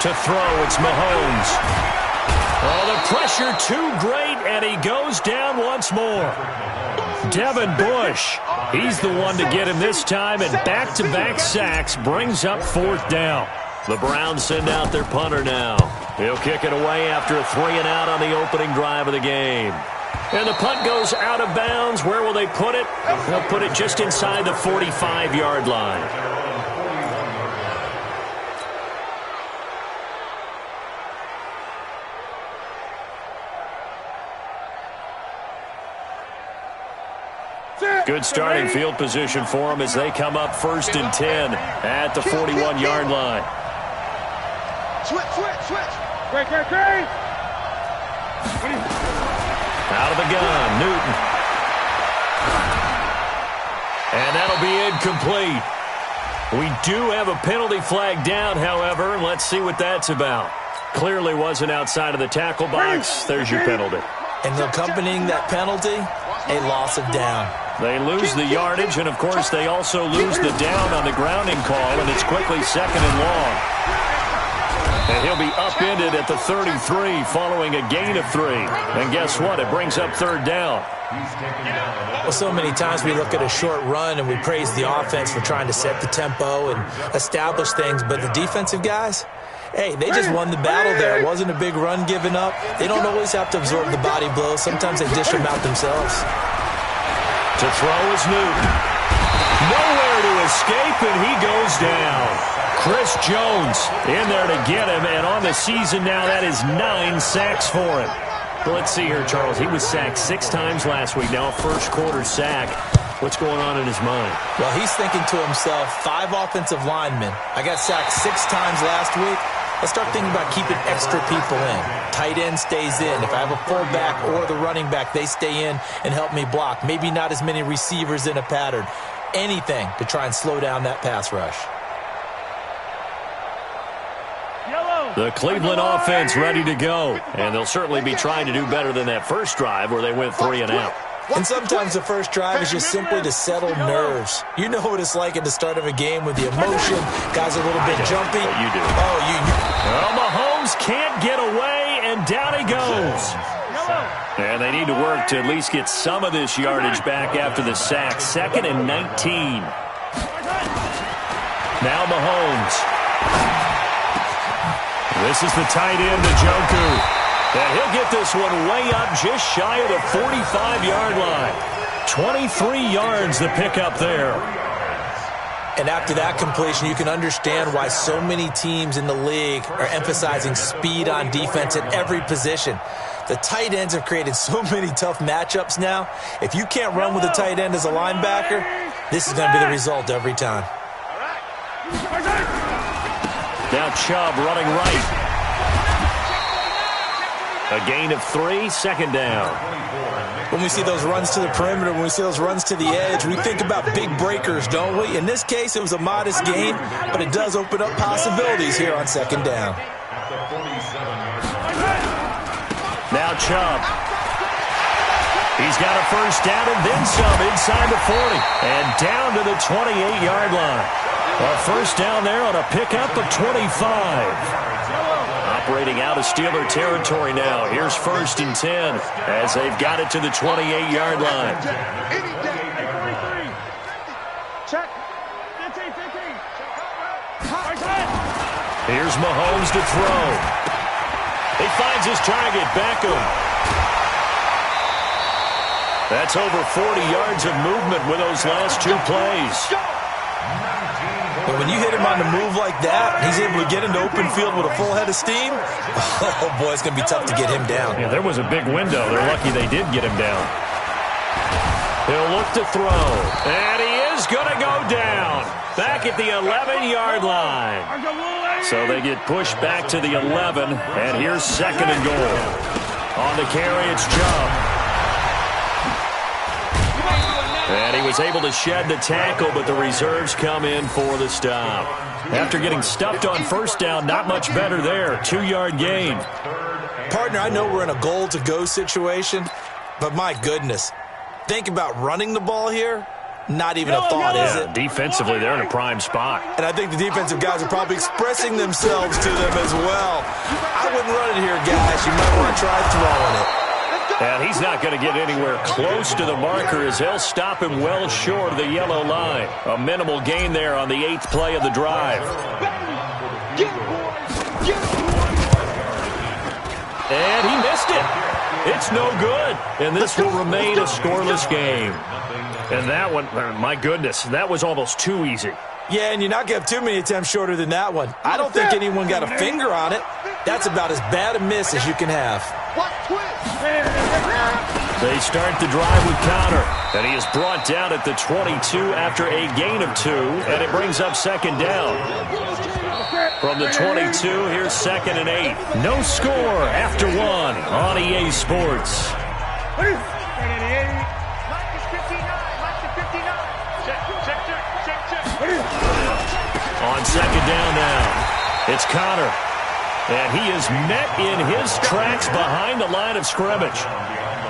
To throw, it's Mahomes. Oh, the pressure too great, and he goes down once more. Devin Bush, he's the one to get him this time, and back-to-back sacks brings up 4th down. The Browns send out their punter now. He'll kick it away after a 3-and-out on the opening drive of the game. And the punt goes out of bounds. Where will they put it? They'll put it just inside the 45-yard line. Good starting field position for them as they come up 1st and 10 at the 41-yard line. Switch. Great. Out of the gun, Newton. And that'll be incomplete. We do have a penalty flag down, however, and let's see what that's about. Clearly wasn't outside of the tackle box. There's your penalty. And accompanying that penalty, a loss of down. They lose the yardage, and, of course, they also lose the down on the grounding call, and it's quickly 2nd and long. And he'll be upended at the 33 following a gain of 3. And guess what? It brings up 3rd down. Well, so many times we look at a short run and we praise the offense for trying to set the tempo and establish things, but the defensive guys, hey, they just won the battle there. It wasn't a big run given up. They don't always have to absorb the body blows. Sometimes they dish them out themselves. To throw is Newton. Nowhere to escape, and he goes down. Chris Jones in there to get him, and on the season now, that is 9 sacks for him. Well, let's see here, Charles. He was sacked 6 times last week. Now a first-quarter sack. What's going on in his mind? Well, he's thinking to himself, 5 offensive linemen. I got sacked 6 times last week. Let's start thinking about keeping extra people in. Tight end stays in. If I have a fullback or the running back, they stay in and help me block. Maybe not as many receivers in a pattern. Anything to try and slow down that pass rush. The Cleveland offense ready to go. And they'll certainly be trying to do better than that first drive where they went 3 and out. And sometimes the first drive is just simply to settle nerves. You know what it's like at the start of a game with the emotion. Guys are a little bit jumpy. You do. Oh, Well, Mahomes can't get away, and down he goes. And they need to work to at least get some of this yardage back after the sack. 2nd and 19. Now Mahomes. This is the tight end, Njoku. And he'll get this one way up just shy of the 45-yard line. 23 yards the pickup there. And after that completion, you can understand why so many teams in the league are emphasizing speed on defense at every position. The tight ends have created so many tough matchups now. If you can't run with a tight end as a linebacker, this is going to be the result every time. Now Chubb running right. A gain of 3, second down. When we see those runs to the perimeter, when we see those runs to the edge, we think about big breakers, don't we? In this case, it was a modest gain, but it does open up possibilities here on second down. Now Chubb. He's got a first down and then some inside the 40. And down to the 28-yard line. A first down there on a pickup of 25. Operating out of Steeler territory now. Here's 1st and 10 as they've got it to the 28-yard line. Check. 15. Here's Mahomes to throw. He finds his target, Beckham. That's over 40 yards of movement with those last 2 plays. But when you hit him on the move like that, he's able to get into open field with a full head of steam. Oh, boy, it's going to be tough to get him down. Yeah, there was a big window. They're lucky they did get him down. He'll look to throw. And he is going to go down. Back at the 11-yard line. So they get pushed back to the 11. And here's 2nd and goal. On the carry, it's Chubb. And he was able to shed the tackle, but the reserves come in for the stop. After getting stuffed on first down, not much better there. 2-yard gain. Partner, I know we're in a goal-to-go situation, but my goodness. Think about running the ball here. Not even a thought, is it? Defensively, they're in a prime spot. And I think the defensive guys are probably expressing themselves to them as well. I wouldn't run it here, guys. You might want to try throwing it. And he's not going to get anywhere close to the marker as they'll stop him well short of the yellow line. A minimal gain there on the 8th play of the drive. And he missed it. It's no good. And this will remain a scoreless game. And that one, my goodness, that was almost too easy. Yeah, and you're not going to have too many attempts shorter than that one. I don't think anyone got a finger on it. That's about as bad a miss as you can have. They start the drive with Connor, and he is brought down at the 22 after a gain of 2, and it brings up 2nd down. From the 22, here's 2nd and 8. No score after 1 on EA Sports. On 2nd down now, it's Connor. And he is met in his tracks behind the line of scrimmage.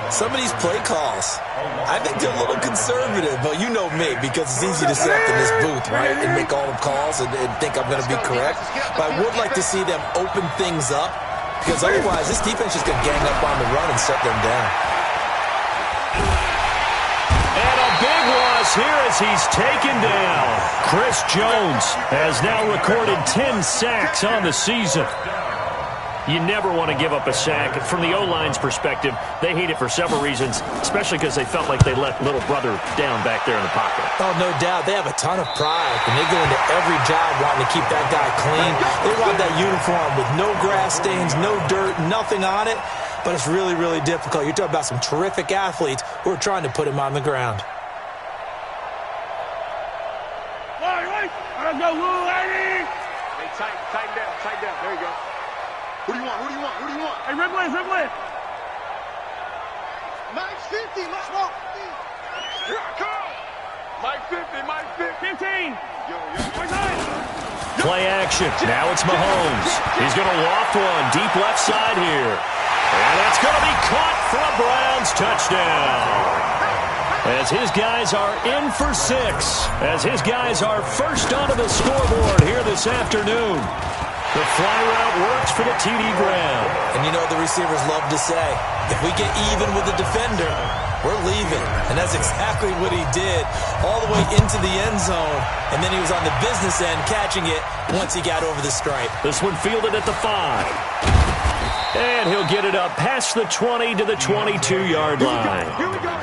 Some of these play calls, I think they're a little conservative, but you know me, because it's easy to sit up in this booth, right, and make all the calls and think I'm going to be correct. But I would like to see them open things up, because otherwise this defense is going to gang up on the run and shut them down. And a big loss here as he's taken down. Chris Jones has now recorded 10 sacks on the season. You never want to give up a sack. From the O-line's perspective, they hate it for several reasons, especially because they felt like they let little brother down back there in the pocket. Oh, no doubt. They have a ton of pride, and they go into every job wanting to keep that guy clean. They want that uniform with no grass stains, no dirt, nothing on it, but it's really, really difficult. You're talking about some terrific athletes who are trying to put him on the ground. Hey, tighten down. There you go. Who do you want? Hey, Rimley. Mike 50, let's go. Here I come. Mike 50. 15. Play action. Now it's Mahomes. He's going to loft one deep left side here. And that's going to be caught for a Browns touchdown. As his guys are in for 6. As his guys are first onto the scoreboard here this afternoon. The fly route works for the TD Brown. And you know the receivers love to say, if we get even with the defender, we're leaving. And that's exactly what he did, all the way into the end zone. And then he was on the business end catching it once he got over the stripe. This one fielded at the 5. And he'll get it up past the 20 to the 22-yard line. Here we go.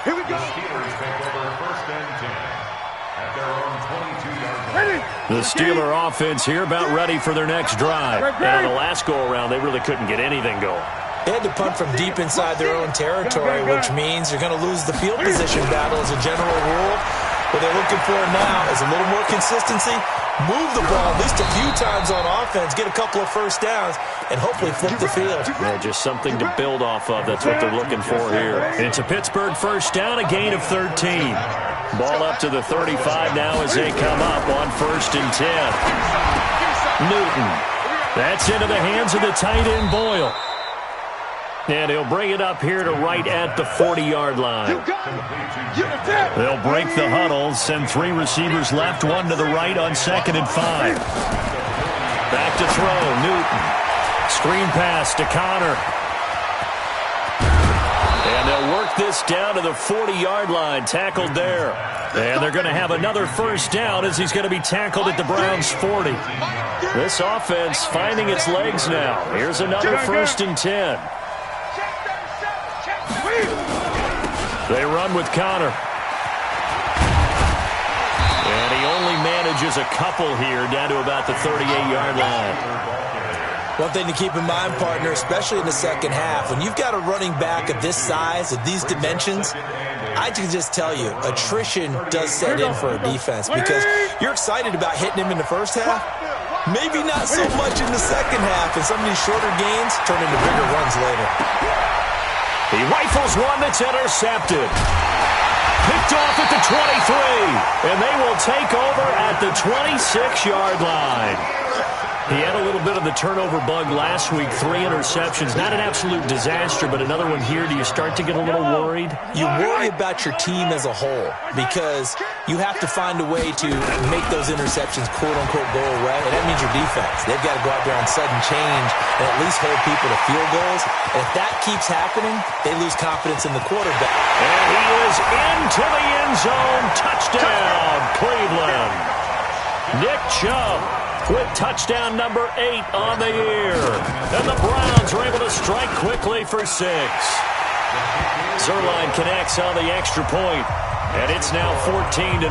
Steelers take over 1st and 10 at their own 22-yard line. The Steeler offense here about ready for their next drive. And on the last go-around, they really couldn't get anything going. They had to punt from deep inside their own territory, which means you're going to lose the field position battle as a general rule. What they're looking for now is a little more consistency, move the ball at least a few times on offense, get a couple of first downs, and hopefully flip the field. Yeah, just something to build off of. That's what they're looking for here. It's a Pittsburgh first down, a gain of 13. Ball up to the 35 now as they come up on 1st and 10. Newton. That's into the hands of the tight end, Boyle. And he'll bring it up here to right at the 40-yard line. They'll break the huddle, send 3 receivers left, 1 to the right on 2nd and 5. Back to throw, Newton. Screen pass to Connor. And they'll work this down to the 40-yard line, tackled there. And they're going to have another first down as he's going to be tackled at the Browns' 40. This offense finding its legs now. Here's another 1st and 10. They run with Connor. And he only manages a couple here down to about the 38-yard line. One thing to keep in mind, partner, especially in the second half, when you've got a running back of this size, of these dimensions, I can just tell you, attrition does set in for a defense because you're excited about hitting him in the first half. Maybe not so much in the second half, and some of these shorter gains turn into bigger runs later. He rifles one that's intercepted. Picked off at the 23, and they will take over at the 26-yard line. He had a little bit of the turnover bug last week, 3 interceptions. Not an absolute disaster, but another one here. Do you start to get a little worried? You worry about your team as a whole because you have to find a way to make those interceptions quote-unquote go away, and that means your defense. They've got to go out there on sudden change and at least hold people to field goals. And if that keeps happening, they lose confidence in the quarterback. And he is into the end zone. Touchdown, Cleveland. Nick Chubb with touchdown number 8 on the year. And the Browns are able to strike quickly for 6. Zerline connects on the extra point, and it's now 14-0.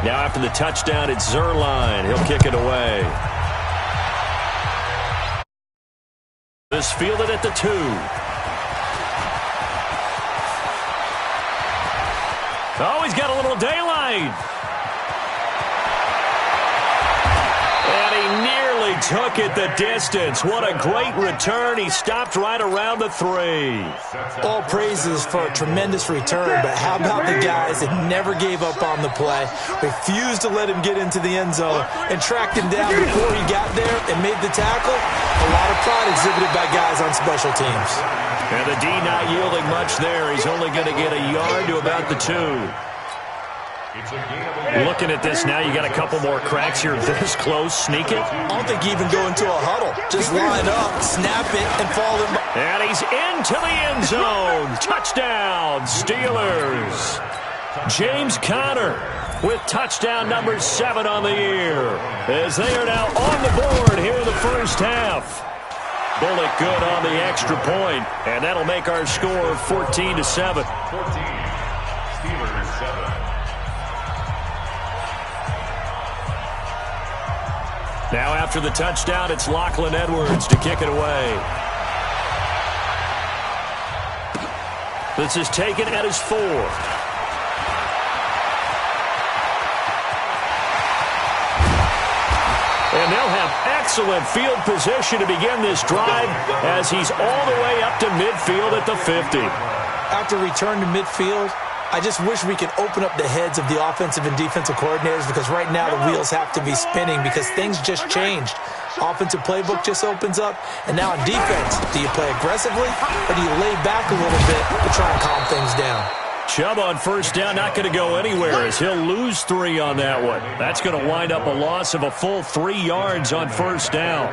Now after the touchdown, it's Zerline. He'll kick it away. This fielded at the 2. Oh, he's got a little daylight. And he nearly took it the distance. What a great return. He stopped right around the 3. All praises for a tremendous return, but how about the guys that never gave up on the play, refused to let him get into the end zone, and tracked him down before he got there and made the tackle? A lot of pride exhibited by guys on special teams. And the D not yielding much there. He's only going to get a yard to about the 2. Looking at this now, you got a couple more cracks here this close. Sneak it. I don't think you even go into a huddle. Just line up, snap it, and fall in. And he's into the end zone. Touchdown, Steelers. James Conner with touchdown number 7 on the year, as they are now on the board here in the first half. Bullock good on the extra point, and that'll make our score 14-7. 14, Steelers 7. Now after the touchdown, it's Lachlan Edwards to kick it away. This is taken at his 4. And they'll have excellent field position to begin this drive as he's all the way up to midfield at the 50. After return to midfield, I just wish we could open up the heads of the offensive and defensive coordinators because right now the wheels have to be spinning because things just changed. Offensive playbook just opens up, and now on defense, do you play aggressively or do you lay back a little bit to try and calm things down? Chubb on first down, not going to go anywhere as he'll lose 3 on that one. That's going to wind up a loss of a full 3 yards on first down.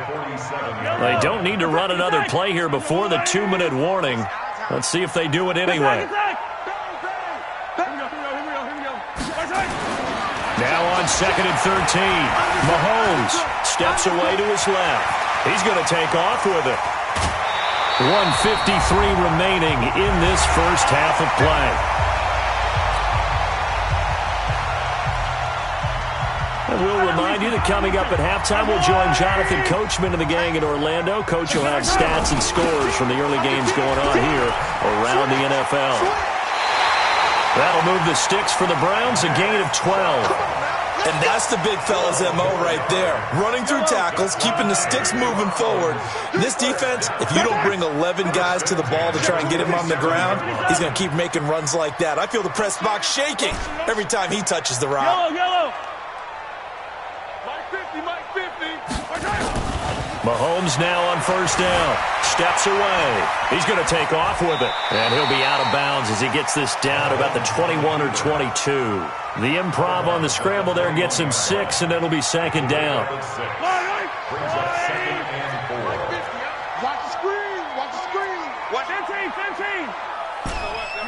They don't need to run another play here before the 2-minute warning. Let's see if they do it anyway. Now on 2nd and 13, Mahomes steps away to his left. He's going to take off with it. 1:53 remaining in this first half of play. And we'll remind you that coming up at halftime, we'll join Jonathan Coachman and the gang in Orlando. Coach will have stats and scores from the early games going on here around the NFL. That'll move the sticks for the Browns, a gain of 12. And that's the big fella's MO right there. Running through tackles, keeping the sticks moving forward. This defense, if you don't bring 11 guys to the ball to try and get him on the ground, he's going to keep making runs like that. I feel the press box shaking every time he touches the rock. Yellow. Mike 50. Mahomes now on first down. Steps away. He's going to take off with it. And he'll be out of bounds as he gets this down about the 21 or 22. The improv on the scramble there gets him 6, and it'll be second down. Brings up second and 4. Watch the screen. Watch the screen. Watch 15.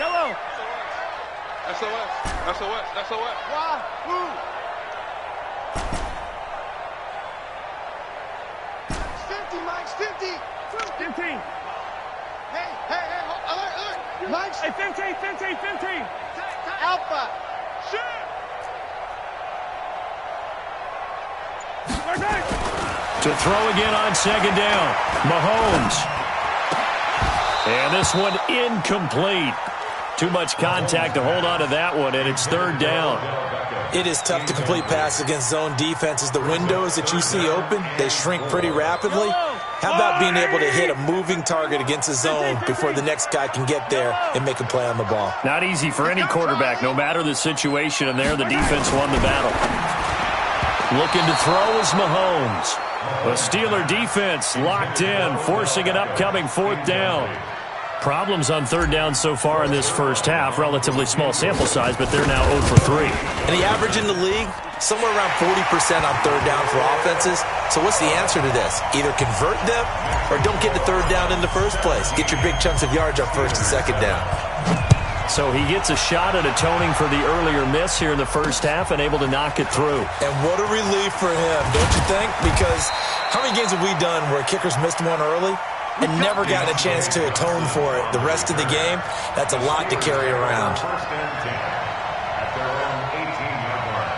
Yellow. SOS. Why? Move. 50, Mike's 50. 15. Hey, alert. Mike's. Hey, 15. Alpha. Shit. To throw again on second down. Mahomes. And this one incomplete. Too much contact to hold on to that one, and it's third down. It is tough to complete passes against zone defenses. The windows that you see open, they shrink pretty rapidly. How about being able to hit a moving target against a zone before the next guy can get there and make a play on the ball? Not easy for any quarterback, no matter the situation, and there the defense won the battle. Looking to throw is Mahomes. The Steeler defense locked in, forcing an upcoming fourth down. Problems on third down so far in this first half. Relatively small sample size, but they're now 0 for 3. And the average in the league, somewhere around 40% on third down for offenses. So what's the answer to this? Either convert them or don't get to third down in the first place. Get your big chunks of yards up first and second down. So he gets a shot at atoning for the earlier miss here in the first half and able to knock it through. And what a relief for him, don't you think? Because how many games have we done where kickers missed one early and never gotten a chance to atone for it the rest of the game? That's a lot to carry around. First and 10 at their own 18-yard line.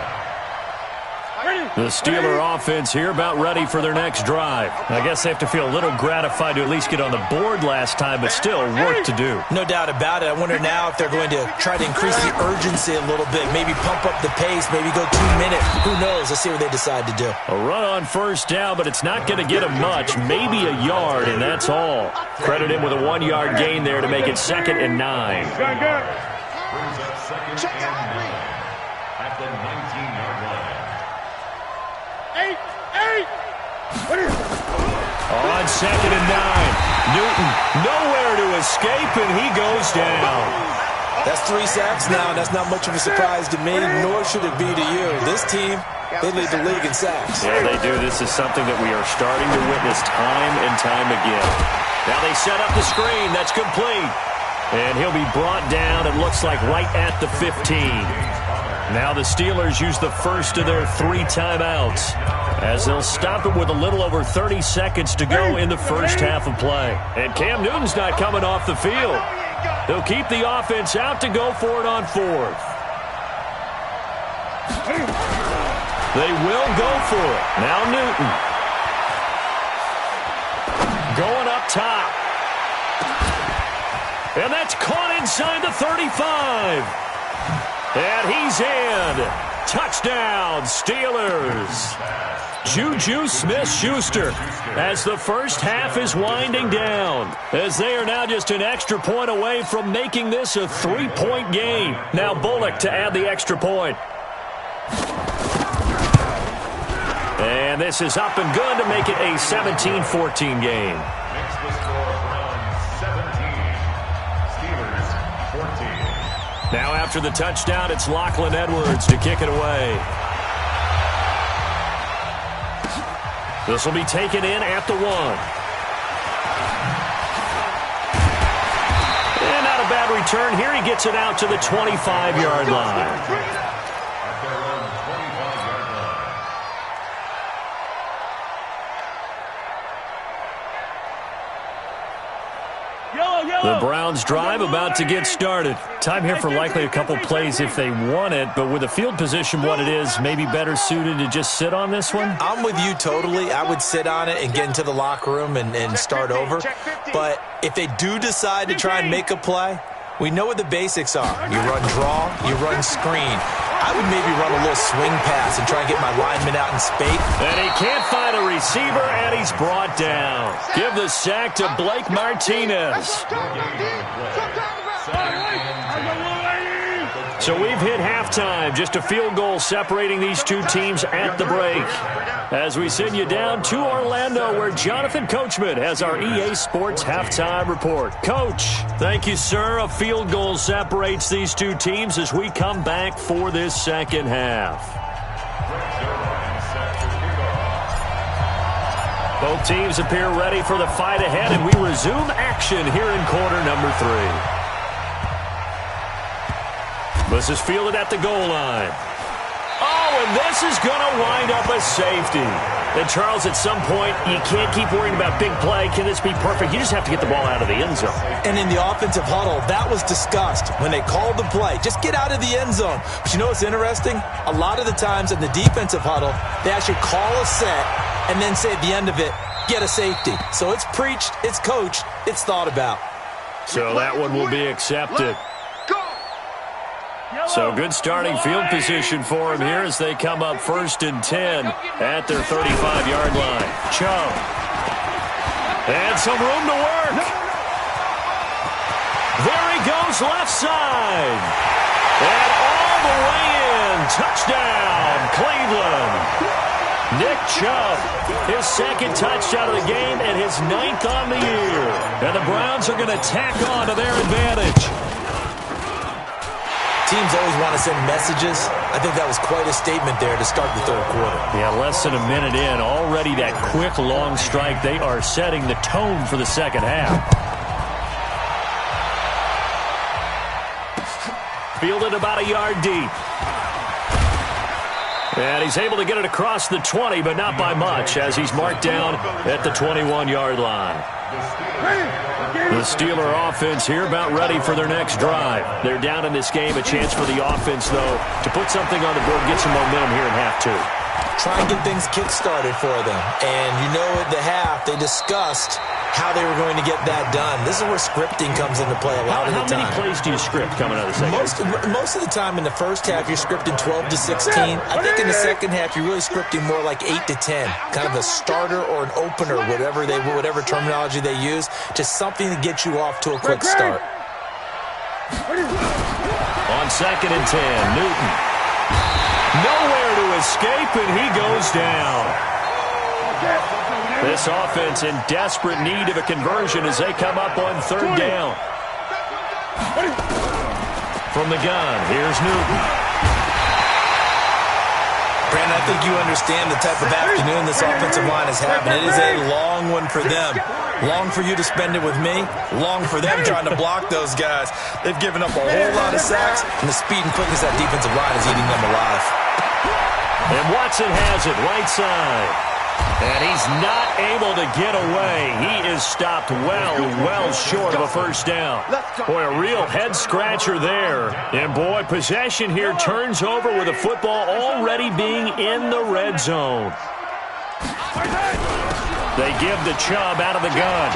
The Steeler offense here about ready for their next drive. I guess they have to feel a little gratified to at least get on the board last time, but still work to do. No doubt about it. I wonder now if they're going to try to increase the urgency a little bit, maybe pump up the pace, maybe go 2 minutes. Who knows? Let's see what they decide to do. A run on first down, but it's not going to get him much, maybe a yard, and that's all. Credit him with a 1-yard gain there to make it 2nd and 9. Brings up second and 9 at the 19-yard line. 8. On 2nd and 9. Newton nowhere to escape, and he goes down. That's 3 sacks now, and that's not much of a surprise to me, nor should it be to you. This team, they lead the league in sacks. Yeah, they do. This is something that we are starting to witness time and time again. Now they set up the screen. That's complete. And he'll be brought down, it looks like, right at the 15. Now the Steelers use the first of their 3 timeouts as they'll stop it with a little over 30 seconds to go in the first half of play. And Cam Newton's not coming off the field. They'll keep the offense out to go for it on 4th. They will go for it. Now Newton. Going up top. And that's caught inside the 35. And he's in. Touchdown, Steelers. Juju Smith-Schuster as the first half is winding down, as they are now just an extra point away from making this a 3-point game. Now Bullock to add the extra point. And this is up and good to make it a 17-14 game. Makes the score Browns 17, Steelers 14. Now after the touchdown, it's Lachlan Edwards to kick it away. This will be taken in at the 1. And not a bad return here. He gets it out to the 25-yard line. At their own 25-yard line. The Browns drive about to get started. Time here for likely a couple plays if they want it, but with the field position what it is, maybe better suited to just sit on this one? I'm with you totally. I would sit on it and get into the locker room and start over. But if they do decide to try and make a play, We know what the basics are. You run draw, you run screen. I would maybe run a little swing pass and try and get my lineman out in space. And he can't find a receiver, and he's brought down. Give the sack to Blake Martinez. So we've hit halftime. Just a field goal separating these two teams at the break. As we send you down to Orlando, where Jonathan Coachman has our EA Sports halftime report. Coach, thank you, sir. A field goal separates these two teams as we come back for this second half. Both teams appear ready for the fight ahead, and we resume action here in quarter number 3. This is fielded at the goal line. Oh, and this is going to wind up a safety. And, Charles, at some point, you can't keep worrying about big play. Can this be perfect? You just have to get the ball out of the end zone. And in the offensive huddle, that was discussed when they called the play. Just get out of the end zone. But you know what's interesting? A lot of the times in the defensive huddle, they actually call a set and then say at the end of it, get a safety. So it's preached, it's coached, it's thought about. So that one will be accepted. So good starting field position for him here as they come up 1st and 10 at their 35-yard line. Chubb. And some room to work. There he goes left side. And all the way in. Touchdown, Cleveland. Nick Chubb, his second touchdown of the game and his 9th on the year. And the Browns are going to tack on to their advantage. Teams always want to send messages. I think that was quite a statement there to start the third quarter. Yeah, less than a minute in. Already that quick, long strike. They are setting the tone for the second half. Fielded about a yard deep. And he's able to get it across the 20, but not by much, as he's marked down at the 21-yard line. The Steeler offense here about ready for their next drive. They're down in this game. A chance for the offense, though, to put something on the board, get some momentum here in half 2. Try and get things kick-started for them. And you know at the half, they discussed how they were going to get that done. This is where scripting comes into play a lot of the time. How many plays do you script coming out of the second half? Most of the time in the first half, you're scripting 12 to 16. I think in the second half, you're really scripting more like 8 to 10. Kind of a starter or an opener, whatever terminology they use. Just something to get you off to a quick start. On 2nd and 10, Newton. Nowhere to escape, and he goes down. This offense in desperate need of a conversion as they come up on 3rd down. From the gun, here's Newton. Brandon, I think you understand the type of afternoon this offensive line is having. It is a long one for them. Long for you to spend it with me. Long for them trying to block those guys. They've given up a whole lot of sacks, and the speed and quickness of that defensive line is eating them alive. And Watson has it right side. And he's not able to get away. He is stopped well short of a first down. Boy, a real head-scratcher there. And, boy, possession here turns over with the football already being in the red zone. They give the Chubb out of the gun.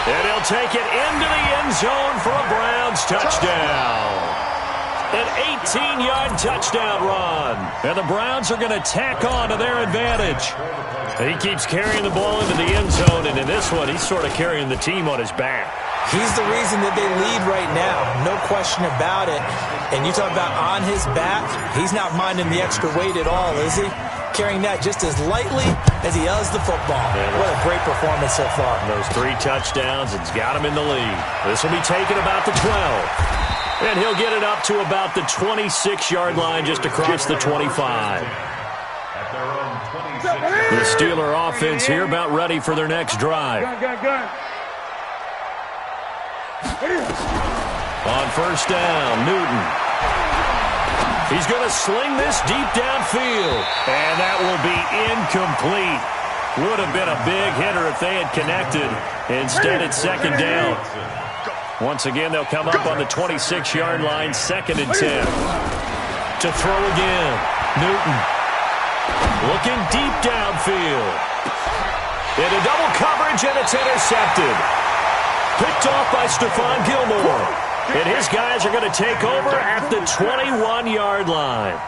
And he'll take it into the end zone for a Browns touchdown. An 18-yard touchdown run. And the Browns are going to tack on to their advantage. He keeps carrying the ball into the end zone, and in this one, he's sort of carrying the team on his back. He's the reason that they lead right now. No question about it. And you talk about on his back, he's not minding the extra weight at all, is he? Carrying that just as lightly as he does the football. What a great performance so far. Those 3 touchdowns, it's got him in the lead. This will be taken about the 12. And he'll get it up to about the 26-yard line just across the 25. The Steeler offense here about ready for their next drive. On 1st down, Newton. He's going to sling this deep downfield. And that will be incomplete. Would have been a big hitter if they had connected. Instead, it's 2nd down. Once again, they'll come up on the 26-yard line, 2nd and 10. To throw again, Newton. Looking deep downfield. Into double coverage, and it's intercepted. Picked off by Stephon Gilmore. And his guys are going to take over at the 21-yard line.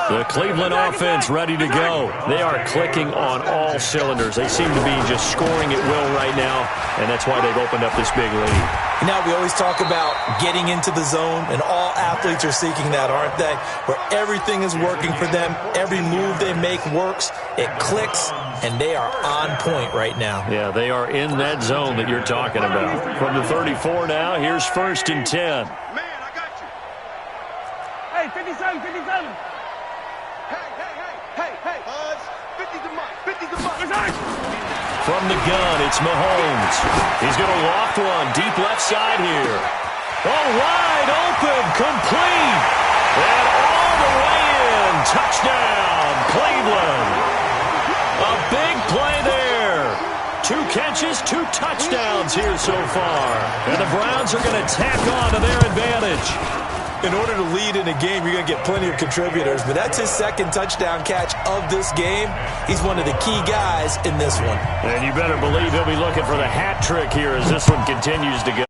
The Cleveland offense ready to go. They are clicking on all cylinders. They seem to be just scoring at will right now, and that's why they've opened up this big lead. Now, we always talk about getting into the zone, and all athletes are seeking that, aren't they? Where everything is working for them. Every move they make works. It clicks, and they are on point right now. Yeah, they are in that zone that you're talking about. From the 34 now, here's 1st and 10. Man, I got you. Hey, 57, 57. Hey, Buzz. 50's a month. 50's a month. From the gun, it's Mahomes. He's going to loft one deep left side here. Oh, wide open, complete. And all the way in. Touchdown, Cleveland. A big play there. 2 catches, 2 touchdowns here so far. And the Browns are going to tack on to their advantage. In order to lead in a game, you're going to get plenty of contributors, but that's his 2nd touchdown catch of this game. He's one of the key guys in this one. And you better believe he'll be looking for the hat trick here as this one continues to go.